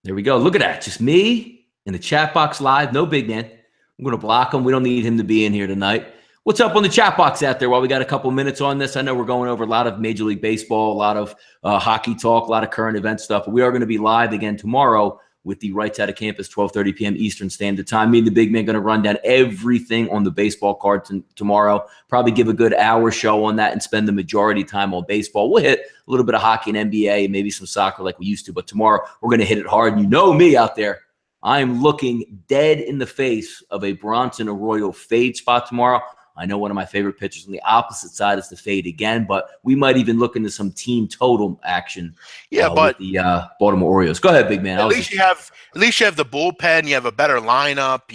A: There we go. Look at that. Just me in the chat box live. No big man. I'm going to block him. We don't need him to be in here tonight. What's up on the chat box out there while we got a couple minutes on this? I know we're going over a lot of Major League Baseball, a lot of hockey talk, a lot of current event stuff. But we are going to be live again tomorrow with the Right Side of Campus, 12:30 p.m. Eastern Standard Time. Me and the big man going to run down everything on the baseball card tomorrow. Probably give a good hour show on that and spend the majority time on baseball. We'll hit a little bit of hockey and NBA, maybe some soccer like we used to. But tomorrow we're going to hit it hard. And you know me out there. I'm looking dead in the face of a Bronson Arroyo fade spot tomorrow. I know one of my favorite pitchers on the opposite side is to fade again, but we might even look into some team total action.
B: Yeah, but
A: with the Baltimore Orioles. Go ahead, big man.
B: At least you have the bullpen. You have a better lineup.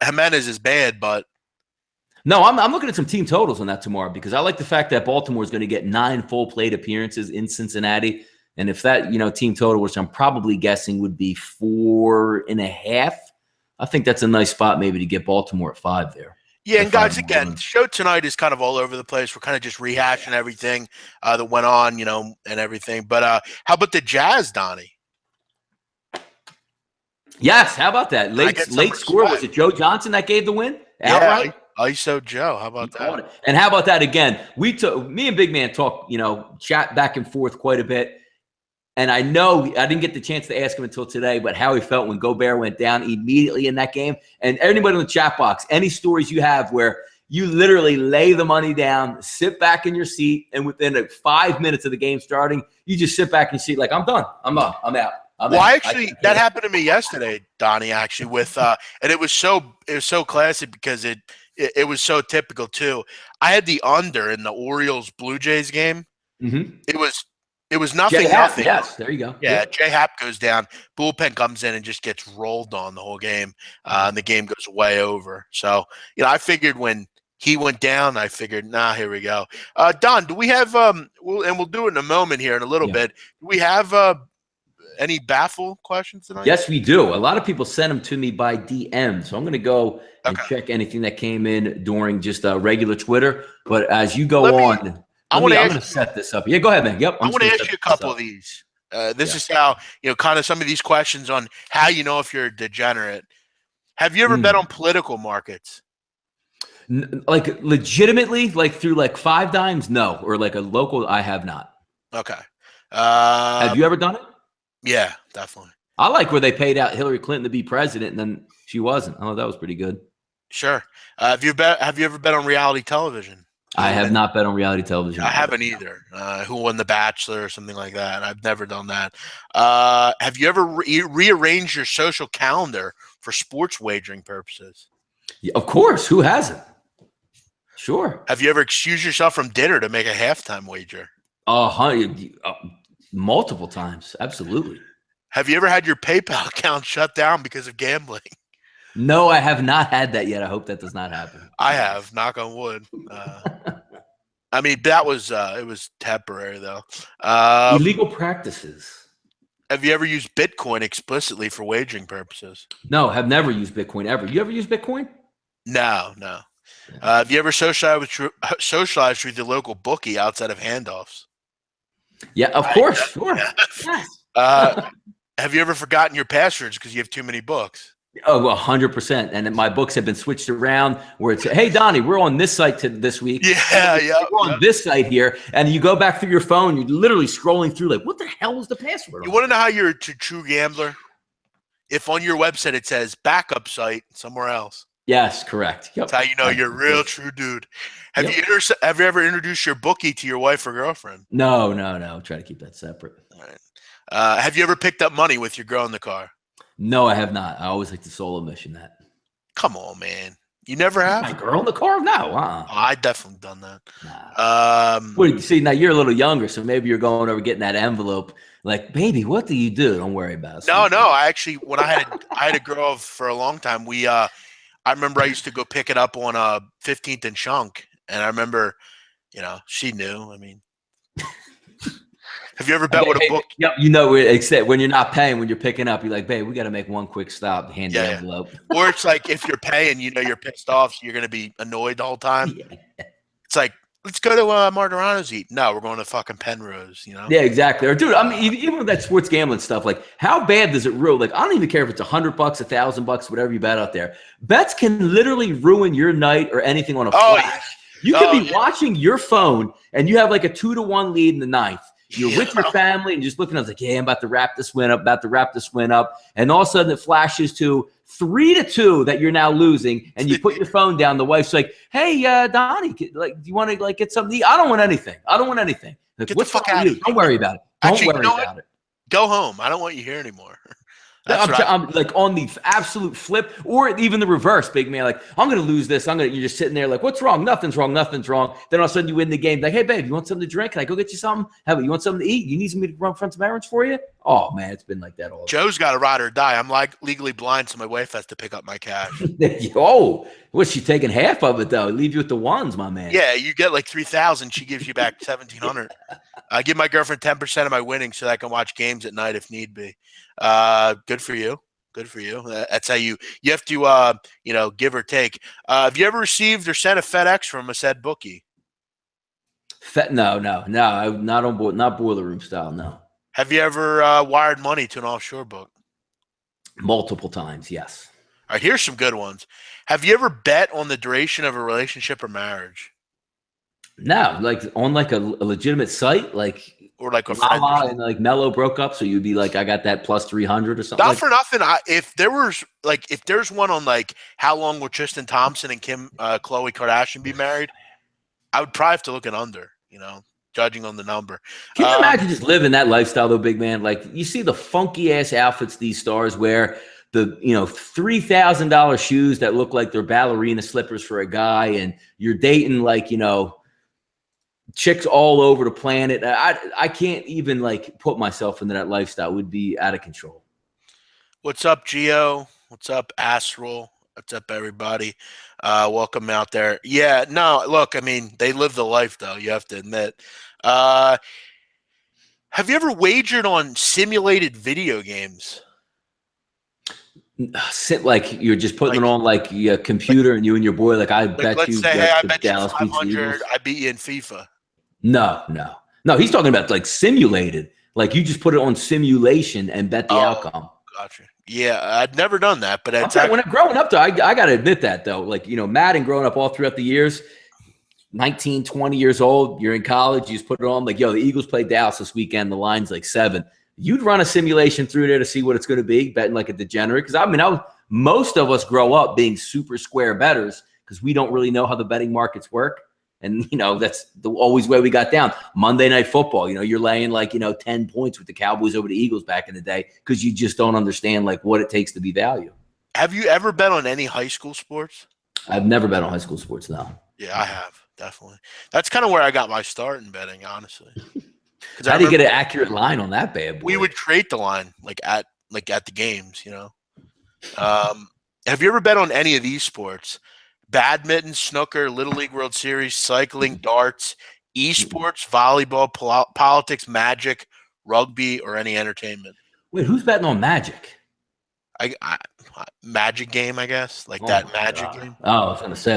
B: Jimenez is bad, but
A: no, I'm looking at some team totals on that tomorrow because I like the fact that Baltimore is going to get 9 full plate appearances in Cincinnati. And if that, team total, which I'm probably guessing would be 4.5, I think that's a nice spot maybe to get Baltimore at 5 there.
B: Yeah, and guys, again, the show tonight is kind of all over the place. We're kind of just rehashing everything that went on, and everything. But how about the Jazz, Donnie?
A: Yes, how about that? Late score. Was it Joe Johnson that gave the win?
B: Outright? ISO Joe. How about that?
A: And how about that again? Me and Big Man talk, chat back and forth quite a bit. And I know I didn't get the chance to ask him until today, but how he felt when Gobert went down immediately in that game. And anybody in the chat box, any stories you have where you literally lay the money down, sit back in your seat, and within 5 minutes of the game starting, you just sit back in your seat like, I'm done. I'm out.
B: Actually, that happened to me yesterday, Donnie, actually, with and it was so classic because it was so typical too. I had the under in the Orioles Blue Jays game.
A: Mm-hmm.
B: It was nothing.
A: Yes, there you go.
B: Yeah, J Happ goes down. Bullpen comes in and just gets rolled on the whole game, and the game goes way over. So, I figured when he went down, here we go. Don, do we have we'll do it in a moment here in a little bit. Do we have any baffle questions tonight?
A: Yes, we do. A lot of people send them to me by DM, so I'm going to go and check anything that came in during just regular Twitter. But as you go on. I'm going to set this up. Yeah, go ahead, man. Yep.
B: I want to ask you a couple of these. This is how, kind of some of these questions on how you know if you're a degenerate. Have you ever bet on political markets?
A: Like legitimately, like through like 5 dimes, no, or like a local, I have not.
B: Okay.
A: Have you ever done it?
B: Yeah, definitely.
A: I like where they paid out Hillary Clinton to be president, and then she wasn't. Oh, that was pretty good.
B: Sure. Have you ever bet on reality television?
A: I have not bet on reality television.
B: I haven't either. Who won The Bachelor or something like that? I've never done that. Have you ever rearranged your social calendar for sports wagering purposes?
A: Yeah, of course. Who hasn't? Sure.
B: Have you ever excused yourself from dinner to make a halftime wager?
A: Multiple times. Absolutely.
B: Have you ever had your PayPal account shut down because of gambling?
A: No, I have not had that yet. I hope that does not happen.
B: I have, knock on wood. I mean, that was it was temporary though.
A: Illegal practices.
B: Have you ever used Bitcoin explicitly for wagering purposes?
A: No, have never used Bitcoin ever. You ever use Bitcoin?
B: No. Have you ever socialized with your local bookie outside of handoffs?
A: Yeah, of course. Sure. Yes.
B: Have you ever forgotten your passwords because you have too many books?
A: Oh, 100%. And then my books have been switched around where it's, hey, Donnie, we're on this site this week.
B: Yeah.
A: We're on this site here. And you go back through your phone, you're literally scrolling through like, what the hell was the password?
B: You want to know how you're a true gambler? If on your website it says backup site somewhere else.
A: Yes, correct. Yep.
B: That's how you know you're a real true dude. Have you ever introduced your bookie to your wife or girlfriend?
A: No. Try to keep that separate.
B: All right. Have you ever picked up money with your girl in the car?
A: No, I have not. I always like to solo mission that.
B: Come on, man. You never have?
A: My girl in the car? No.
B: I definitely done that.
A: Nah. Well, see, now you're a little younger, so maybe you're going over getting that envelope. Like, baby, what do you do? Don't worry about it.
B: No. I actually, when I had a girl for a long time, I remember I used to go pick it up on 15th and Chunk, and I remember, she knew. I mean, have you ever bet with a book?
A: Yep, except when you're not paying, when you're picking up, you're like, babe, we got to make one quick stop, hand the envelope.
B: Or it's like if you're paying, you're pissed off, so you're going to be annoyed the whole time. Yeah. It's like, let's go to Margherano's eat. No, we're going to fucking Penrose,
A: Yeah, exactly. Or dude, I mean, even with that sports gambling stuff, like how bad does it ruin? Like, I don't even care if it's $100, $1,000, whatever you bet out there. Bets can literally ruin your night or anything on a flash. Yeah. You could be watching your phone and you have like a 2-1 lead in the ninth. You're with your family and just looking. I was like, yeah, I'm about to wrap this win up. And all of a sudden it flashes to 3-2 that you're now losing. And you put your phone down. The wife's like, hey, Donnie, like, do you want to like get something to eat? I don't want anything. Like,
B: get the fuck out of here.
A: Don't worry about it. Don't worry about it.
B: Go home. I don't want you here anymore.
A: I'm like on the absolute flip, or even the reverse, big man. Like, I'm gonna lose this. You're just sitting there like, what's wrong? Nothing's wrong. Then all of a sudden you win the game. Like, hey babe, you want something to drink? Can I go get you something? You want something to eat? You need me to run some errands for you? Oh man, it's been like that all.
B: Joe's got to ride or die. I'm like legally blind, so my wife has to pick up my cash.
A: Oh, what's she taking half of it though? Leave you with the ones, my man.
B: Yeah, you get like 3,000. She gives you back 1,700. I give my girlfriend 10% of my winnings so that I can watch games at night if need be. Good for you. Good for you. That's how you have to, give or take. Have you ever received or sent a FedEx from a said bookie?
A: No. Not on board. Not boiler room style. No.
B: Have you ever wired money to an offshore book?
A: Multiple times. Yes.
B: All right. Here's some good ones. Have you ever bet on the duration of a relationship or marriage?
A: No, like on like a legitimate site, like.
B: Or like a friend
A: and like Mello broke up, so you'd be like, I got that plus 300 or something.
B: Not for nothing. If there's one on like how long will Tristan Thompson and Khloe Kardashian be married, I would probably have to look at under, judging on the number.
A: Can you imagine just living that lifestyle though, big man? Like you see the funky ass outfits these stars wear, the $3,000 shoes that look like they're ballerina slippers for a guy, and you're dating like chicks all over the planet. I can't even like put myself into that lifestyle. It would be out of control.
B: What's up, Gio? What's up, Astral? What's up, everybody? Welcome out there. Yeah, no, look, I mean, they live the life, though, you have to admit. Have you ever wagered on simulated video games?
A: Like you're just putting it on like your computer and you and your boy, like I bet
B: let's
A: you.
B: Say, hey, I bet you 500. I beat you in FIFA.
A: No. He's talking about like simulated. Like you just put it on simulation and bet the outcome.
B: Gotcha. Yeah, I'd never done that, but it's
A: When I'm growing up, though, I got to admit that, though. Like, Madden growing up all throughout the years, 19, 20 years old, you're in college, you just put it on. Like, yo, the Eagles play Dallas this weekend. The line's like 7. You'd run a simulation through there to see what it's going to be, betting like a degenerate. Because, most of us grow up being super square bettors because we don't really know how the betting markets work. And, that's the always way we got down. Monday Night Football, you're laying like, 10 points with the Cowboys over the Eagles back in the day because you just don't understand like what it takes to be value.
B: Have you ever bet on any high school sports?
A: I've never bet on high school sports, no.
B: Yeah, I have, definitely. That's kind of where I got my start in betting, honestly.
A: How do you get an accurate line on that bad boy?
B: We would create the line at the games, Have you ever bet on any of these sports? Badminton, snooker, Little League World Series, cycling, darts, esports, volleyball, politics, magic, rugby, or any entertainment?
A: Wait, who's betting on magic?
B: Magic game, I guess, that magic game.
A: Oh, I was gonna say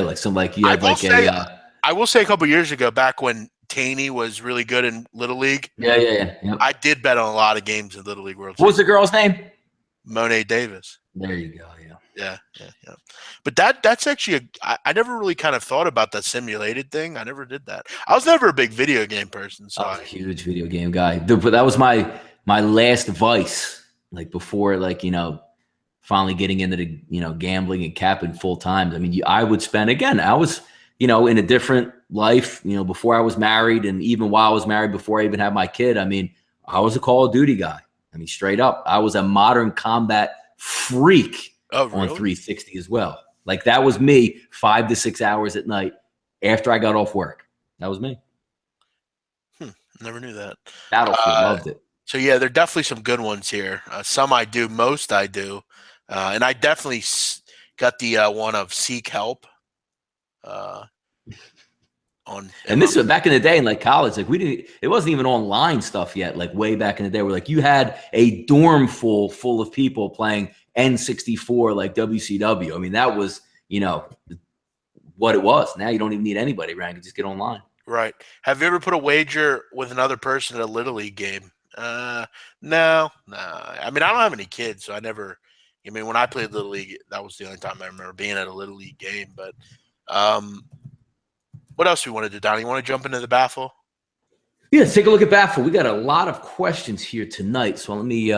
A: I
B: will say a couple years ago, back when Taney was really good in Little League.
A: Yeah. Yep.
B: I did bet on a lot of games in Little League World Series.
A: What was the girl's name?
B: Monet Davis.
A: There you go.
B: Yeah. But that's actually I never really kind of thought about that simulated thing. I never did that. I was never a big video game person. So
A: I was a huge video game guy. But that was my last vice. Like before, finally getting into the gambling and capping full time. I mean, I would spend again. I was in a different life. Before I was married, and even while I was married, before I even had my kid. I mean, I was a Call of Duty guy. I mean, straight up, I was a modern combat freak.
B: Oh, really?
A: On 360 as well. Like that was me 5 to 6 hours at night after I got off work. That was me.
B: Never knew that.
A: Battlefield, loved it.
B: So yeah, there are definitely some good ones here. Some I do, most I do, and I definitely got the one of Seek Help. And
A: this was back in the day in like college. Like it wasn't even online stuff yet. Like way back in the day, where like you had a dorm full of people playing N64 like WCW. I mean, that was what it was. Now you don't even need anybody around. You just get online.
B: Right. Have you ever put a wager with another person at a Little League game? No. I mean, I don't have any kids, so I never. I mean, when I played Little League, that was the only time I remember being at a Little League game. But what else do we want to do, Donnie? You want to jump into the baffle?
A: Yeah, let's take a look at baffle. We got a lot of questions here tonight, so let me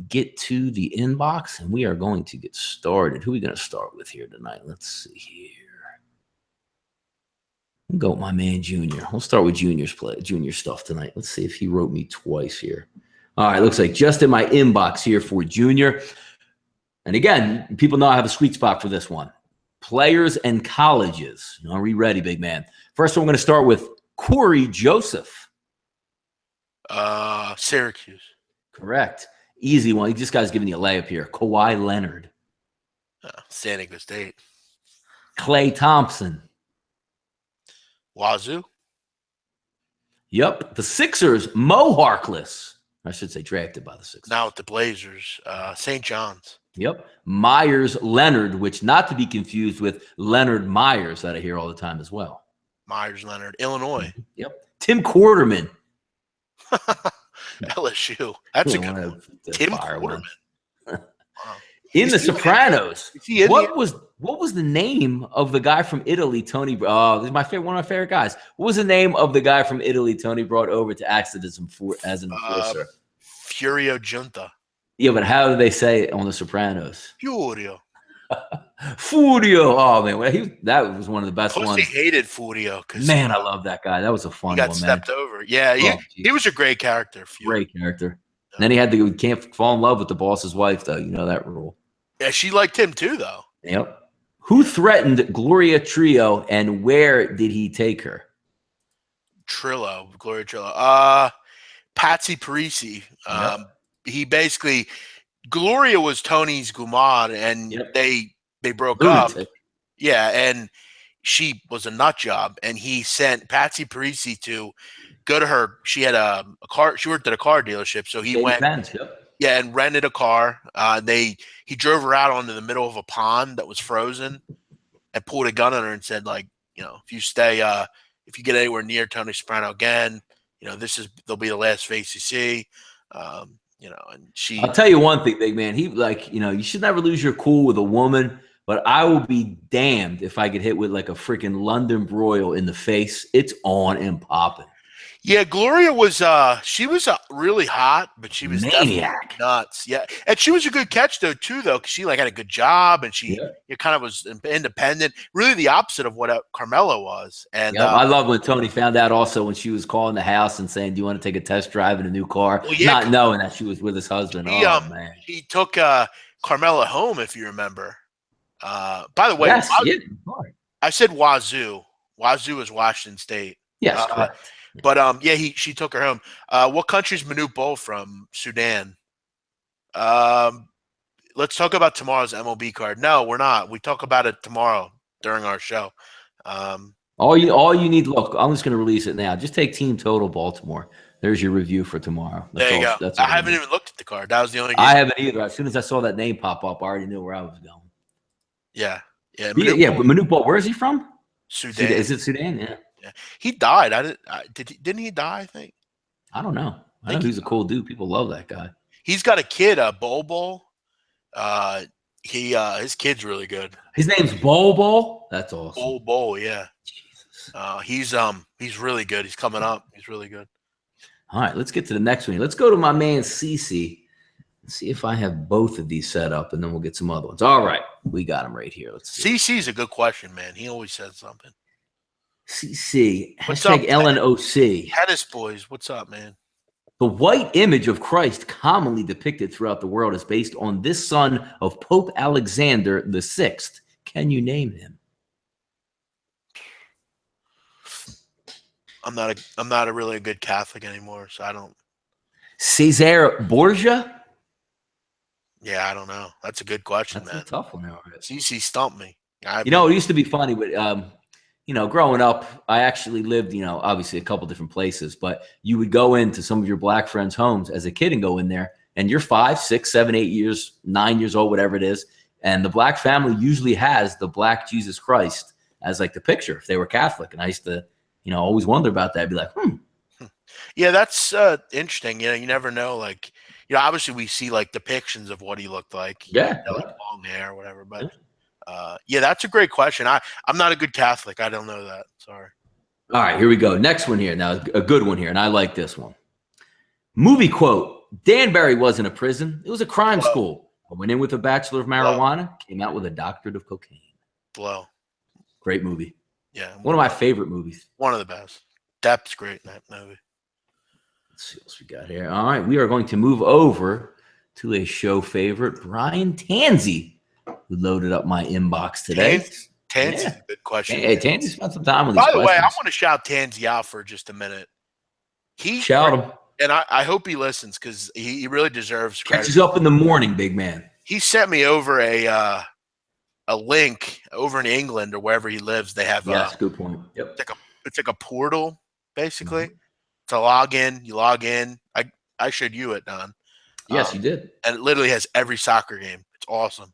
A: get to the inbox, and we are going to get started. Who are we going to start with here tonight? Let's see here. We'll go with my man Junior. We'll start with Junior stuff tonight. Let's see if he wrote me twice here. All right, looks like just in my inbox here for Junior. And again, people know I have a sweet spot for this one. Players and colleges. Are we ready, big man? First one, we're going to start with Corey Joseph.
B: Syracuse.
A: Correct. Easy one. This guy's giving you a layup here. Kawhi Leonard.
B: San Diego State.
A: Klay Thompson.
B: Wazoo.
A: Yep. The Sixers. Mo Harkless. I should say drafted by the Sixers.
B: Now with the Blazers. St. John's.
A: Yep. Myers Leonard, which not to be confused with Leonard Myers that I hear all the time as well.
B: Myers Leonard. Illinois.
A: Yep. Tim Quarterman.
B: LSU. That's a good one. Tim Quarterman.
A: Wow. In The Sopranos. What was the name of the guy from Italy, Tony? Oh, this is one of my favorite guys. What was the name of the guy from Italy Tony brought over to act as an enforcer?
B: Furio Giunta.
A: Yeah, but how do they say it on The Sopranos?
B: Furio.
A: Furio. Oh, man. That was one of the best ones.
B: He hated Furio.
A: Man, I love that guy. That was a fun one, man.
B: He got stepped over. Yeah, he was a great character. Furio.
A: Great character. Yeah. Then he had to can't fall in love with the boss's wife, though. You know that rule.
B: Yeah, she liked him too, though.
A: Yep. Who threatened Gloria Trio, and where did he take her?
B: Gloria Trillo. Patsy Parisi. He basically, Gloria was Tony's gumad, and they broke up. Yeah, and she was a nut job, and he sent Patsy Parisi to go to her. She had a car. She worked at a car dealership, so he went. Yeah, and rented a car. He drove her out onto the middle of a pond that was frozen, and pulled a gun on her and said, like, if you get anywhere near Tony Soprano again, there'll be the last face you see. and she.
A: I'll tell you one thing, big man. He you should never lose your cool with a woman, but I will be damned if I get hit with like a freaking London broil in the face. It's on and popping.
B: Yeah, Gloria was she was really hot, but she was definitely
A: Maniac.
B: nuts. Yeah, and she was a good catch though too, though, because she like had a good job and she
A: Yeah.
B: kind of was independent. Really, the opposite of what Carmela was. And
A: Yep. I love when Tony found out also when she was calling the house and saying, "Do you want to take a test drive in a new car?"
B: well, yeah,
A: Not knowing that she was with his husband. Oh man.
B: he took Carmela home, if you remember. By the way,
A: Yes. Yeah.
B: I said Wazoo. Wazoo is Washington State.
A: Yes. Correct.
B: But yeah, she took her home. What country's Manute Bol from? Sudan. Let's talk about tomorrow's MLB card. No, we're not. We talk about it tomorrow during our show.
A: All you need. Look, I'm just going to release it now. Just take team total Baltimore. There's your review for tomorrow.
B: There you go.
A: That's
B: I haven't even looked at the card. That was the only game.
A: I haven't either. As soon as I saw that name pop up, I already knew where I was going.
B: Yeah.
A: But Manute Bol, where is he from?
B: Sudan.
A: Is it Sudan? Yeah.
B: He died. Didn't he die? I think.
A: I don't know. I know he's a cool dude. People love that guy. He's
B: got a kid, Bol. His kid's really good.
A: His name's Bol. That's awesome.
B: Bol, yeah. Jesus. He's really good. He's coming up. He's really good.
A: All right, let's get to the next one. Let's go to my man CC and see if I have both of these set up, and then we'll get some other ones. All right, we got him right here. Let's see.
B: CC's a good question, man. He always says something.
A: CC, hashtag LNOC.
B: Tennis boys, what's up, man?
A: The white image of Christ commonly depicted throughout the world is based on this son of Pope Alexander VI. Can you name him?
B: I'm not a really good Catholic anymore, so I don't.
A: Cesare Borgia?
B: Yeah, I don't know. That's a good question, man.
A: That's a tough one.
B: CC stumped me.
A: It used to be funny, but growing up, I actually lived, obviously a couple different places, but you would go into some of your black friends' homes as a kid and go in there, and you're 5, 6, 7, 8 years, 9 years old, whatever it is, and the black family usually has the black Jesus Christ as like the picture if they were Catholic, and I used to, always wonder about that. I'd be like,
B: Yeah, that's interesting. You never know. Like, obviously we see like depictions of what he looked like.
A: Yeah,
B: like long hair or whatever, but. Yeah, that's a great question. I'm not a good Catholic. I don't know that. Sorry.
A: All right, here we go. Next one here. Now, a good one here, and I like this one. Movie quote: Danbury wasn't a prison; it was a crime school. I went in with a bachelor of marijuana, came out with a doctorate of cocaine.
B: Blow.
A: Great movie.
B: Yeah,
A: one of my favorite movies.
B: One of the best. Depp's great in that movie.
A: Let's see what else we got here. All right, we are going to move over to a show favorite, Brian Tanzi, who loaded up my inbox today.
B: Tanzi's a good question.
A: Hey, Tanzi spent some time with these
B: questions. By the way, I want to shout Tanzi out for just a minute.
A: Shout him.
B: And I hope he listens because he really deserves credit.
A: Catches up in the morning, big man.
B: He sent me over a link over in England or wherever he lives. They have
A: good point. Yep.
B: It's like a portal, basically. To log in. You log in. I showed you it, Don.
A: Yes, you did.
B: And it literally has every soccer game. It's awesome.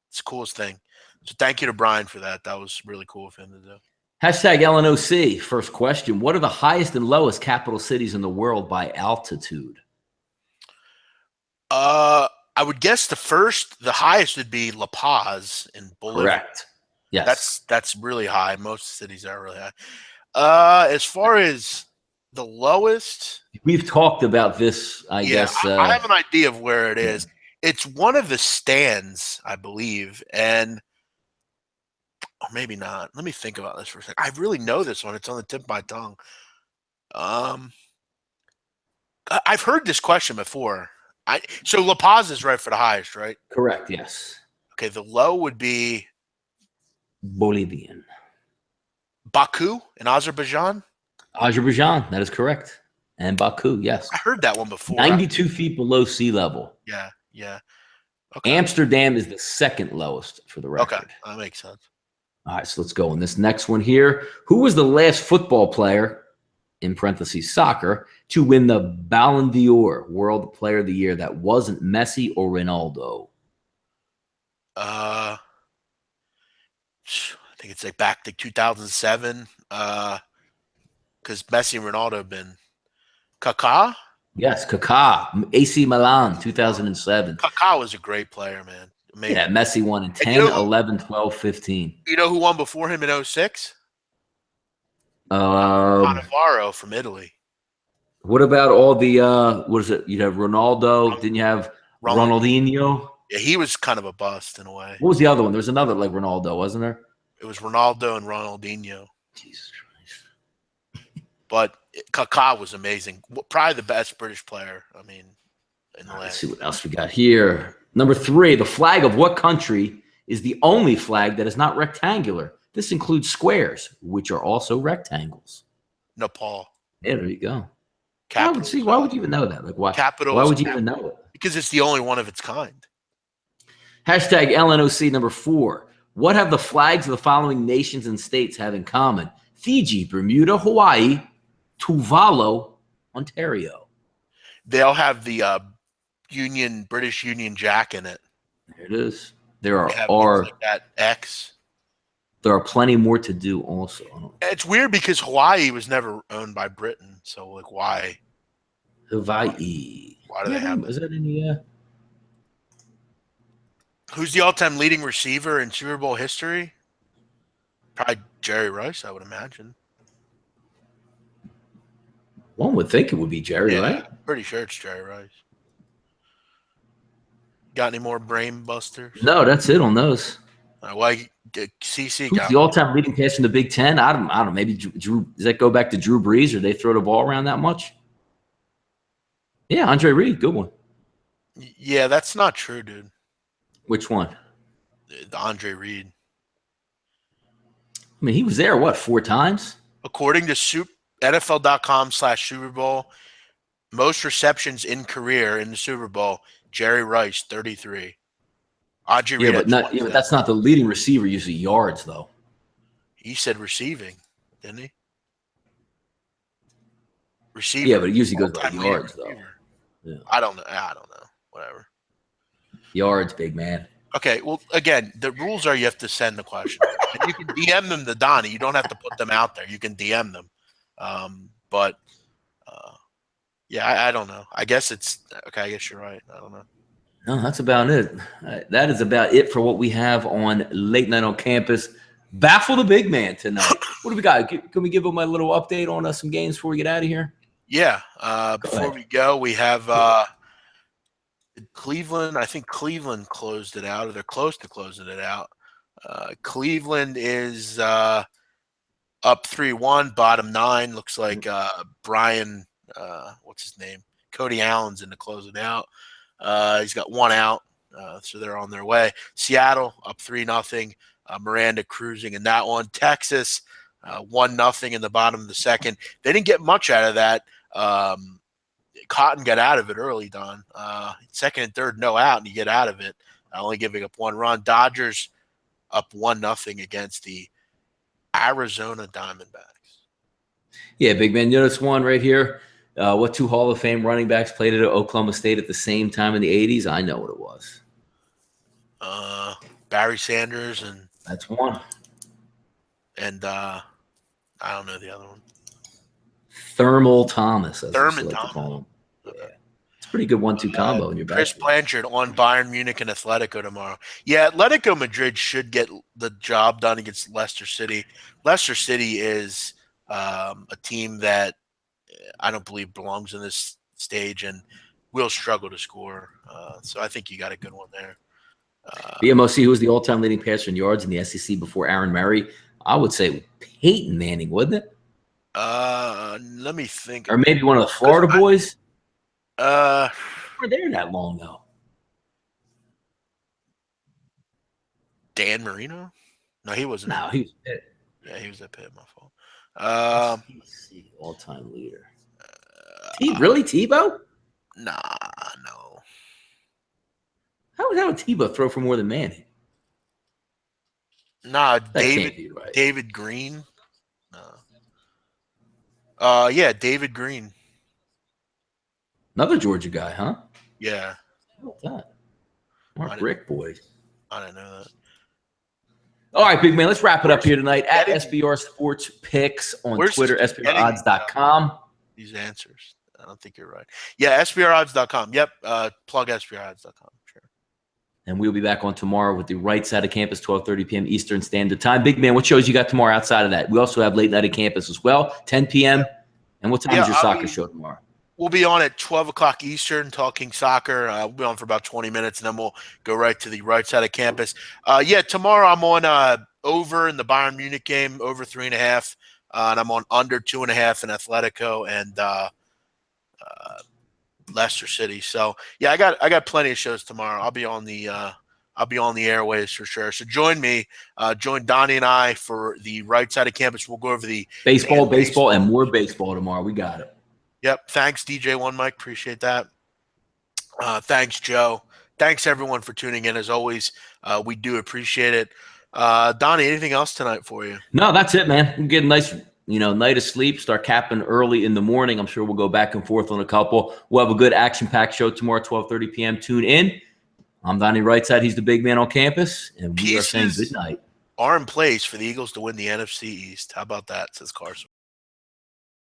B: It's the coolest thing. So thank you to Brian for that. That was really cool of him to do.
A: Hashtag LNOC. First question. What are the highest and lowest capital cities in the world by altitude?
B: I would guess the highest would be La Paz in Bolivia.
A: Correct. Yes.
B: That's really high. Most cities are really high. As far as the lowest.
A: We've talked about this, I guess.
B: I have an idea of where it is. It's one of the stands, I believe, or maybe not. Let me think about this for a second. I really know this one. It's on the tip of my tongue. I've heard this question before. So La Paz is right for the highest, right?
A: Correct, yes.
B: Okay, the low would be
A: Bolivian.
B: Baku in Azerbaijan?
A: Azerbaijan, that is correct. And Baku, yes.
B: I heard that one before.
A: 92 feet below sea level.
B: Yeah. Okay.
A: Amsterdam is the second lowest for the record.
B: Okay, that makes sense.
A: All right, so let's go on this next one here. Who was the last football player, in parentheses soccer, to win the Ballon d'Or, World Player of the Year, that wasn't Messi or Ronaldo?
B: I think it's like back to 2007. Because Messi and Ronaldo have been Kaká.
A: Yes, Kaká, AC Milan, 2007.
B: Kaká was a great player, man. Amazing.
A: Yeah, Messi won in 10,
B: you know,
A: 11, 12, 15.
B: You know who won before him in 06?
A: Um,
B: Cannavaro from Italy.
A: what about all the what is it? You have Ronaldo. Didn't you have Ronaldinho?
B: Yeah, he was kind of a bust in a way.
A: What was the other one? There was another like Ronaldo, wasn't there?
B: It was Ronaldo and Ronaldinho.
A: Jesus Christ.
B: But Kaká was amazing. Probably the best British player. I mean, in the last.
A: Let's see what else we got here. Number 3, the flag of what country is the only flag that is not rectangular? This includes squares, which are also rectangles.
B: Nepal.
A: Yeah, there you go. Why would you even know that? Like, why would you even know it?
B: Because it's the only one of its kind.
A: Hashtag LNOC number 4. What have the flags of the following nations and states have in common? Fiji, Bermuda, Hawaii, Tuvalu, Ontario.
B: They all have the British Union Jack in it.
A: There it is. There are
B: like that X.
A: There are plenty more to do also.
B: It's weird because Hawaii was never owned by Britain. So, like, why?
A: Hawaii.
B: Why do they have it?
A: Is that in
B: Who's the all-time leading receiver in Super Bowl history? Probably Jerry Rice, I would imagine.
A: One would think it would be Jerry, right?
B: Pretty sure it's Jerry Rice. Got any more brain busters?
A: No, that's it on those.
B: CC
A: Who's the all-time leading passer in the Big Ten? I don't know. Maybe Drew. Does that go back to Drew Brees, or they throw the ball around that much? Yeah, Andre Reed, good one.
B: Yeah, that's not true, dude.
A: Which one?
B: The Andre Reed.
A: I mean, he was there, what, 4 times?
B: According to NFL.com/Super Bowl, most receptions in career in the Super Bowl, Jerry Rice, 33. Andre Reed
A: but that's not the leading receiver, usually yards, though.
B: He said receiving, didn't he? Receiver.
A: Yeah, but it usually goes by yards, though.
B: Yeah. I don't know. Whatever.
A: Yards, big man.
B: Okay, well, again, the rules are you have to send the question. And you can DM them to Donnie. You don't have to put them out there. You can DM them. I don't know. I guess it's – okay, I guess you're right. I don't know.
A: No, that's about it. That is about it for what we have on Late Night on Campus. Baffle the big man tonight. What do we got? Can we give him a little update on some games before we get out of here?
B: Yeah. Before we go, we have Cleveland. I think Cleveland closed it out, or they're close to closing it out. Cleveland is up 3-1, bottom 9. Looks like Brian, what's his name? Cody Allen's in to close it out. He's got 1 out, so they're on their way. Seattle up 3-0. Miranda cruising in that one. Texas 1-0 in the bottom of the second. They didn't get much out of that. Cotton got out of it early, Don. Second and third, no out, and you get out of it. Only giving up 1 run. Dodgers up 1-0 against the Arizona Diamondbacks.
A: Yeah, big man. Notice one right here. What 2 Hall of Fame running backs played at Oklahoma State at the same time in the 80s? I know what it was.
B: Barry Sanders and
A: that's one.
B: And I don't know the other one.
A: Thermal Thomas.
B: Thurman Thomas.
A: Yeah. It's a pretty good 1-2 combo in your back.
B: Chris Blanchard on Bayern Munich and Atletico tomorrow. Yeah, Atletico Madrid should get the job done against Leicester City. Leicester City is a team that I don't believe belongs in this stage and will struggle to score. So I think you got a good one there.
A: BMOC, who was the all-time leading passer in yards in the SEC before Aaron Murray? I would say Peyton Manning, wouldn't it?
B: Let me think.
A: Or maybe one of the Florida boys?
B: Were
A: there that long, though?
B: Dan Marino? No, he wasn't.
A: No, he was at Pitt.
B: Yeah, he was at Pitt. My fault.
A: All-time leader. Really, Tebow?
B: Nah, no.
A: How would Tebow throw for more than Manning?
B: Nah,
A: That can't be right.
B: David Green. No. Yeah, David Green.
A: Another Georgia guy, huh?
B: Yeah.
A: How about that? Mark Rick boys.
B: I didn't know that.
A: All right, big man. Let's wrap it up here tonight at SBR Sports Picks on Twitter, SBRodds.com.
B: These answers. don't think you're right. Yeah, SBRodds.com. Yep, plug SBRodds.com. Sure.
A: And we'll be back on tomorrow with the right side of campus, 12:30 p.m. Eastern Standard Time. Big man, what shows you got tomorrow outside of that? We also have late night at campus as well, 10 p.m.
B: Yep.
A: And what time is your soccer show tomorrow?
B: We'll be on at 12 o'clock Eastern talking soccer. We'll be on for about 20 minutes, and then we'll go right to the right side of campus. Tomorrow I'm on over in the Bayern Munich game, over 3.5, and I'm on under 2.5 in Atletico and Leicester City. So yeah, I got plenty of shows tomorrow. I'll be on the airways for sure. So join me, join Donnie and I for the right side of campus. We'll go over the
A: baseball, and more baseball tomorrow. We got it.
B: Yep. Thanks, DJ One Mike. Appreciate that. Thanks, Joe. Thanks everyone for tuning in. As always, we do appreciate it. Donnie, anything else tonight for you?
A: No, that's it, man. We'll get a nice, night of sleep. Start capping early in the morning. I'm sure we'll go back and forth on a couple. We'll have a good action-packed show tomorrow, 12:30 p.m. Tune in. I'm Donnie Rightside. He's the big man on campus, and we are saying good night.
B: Are in place for the Eagles to win the NFC East. How about that? Says Carson.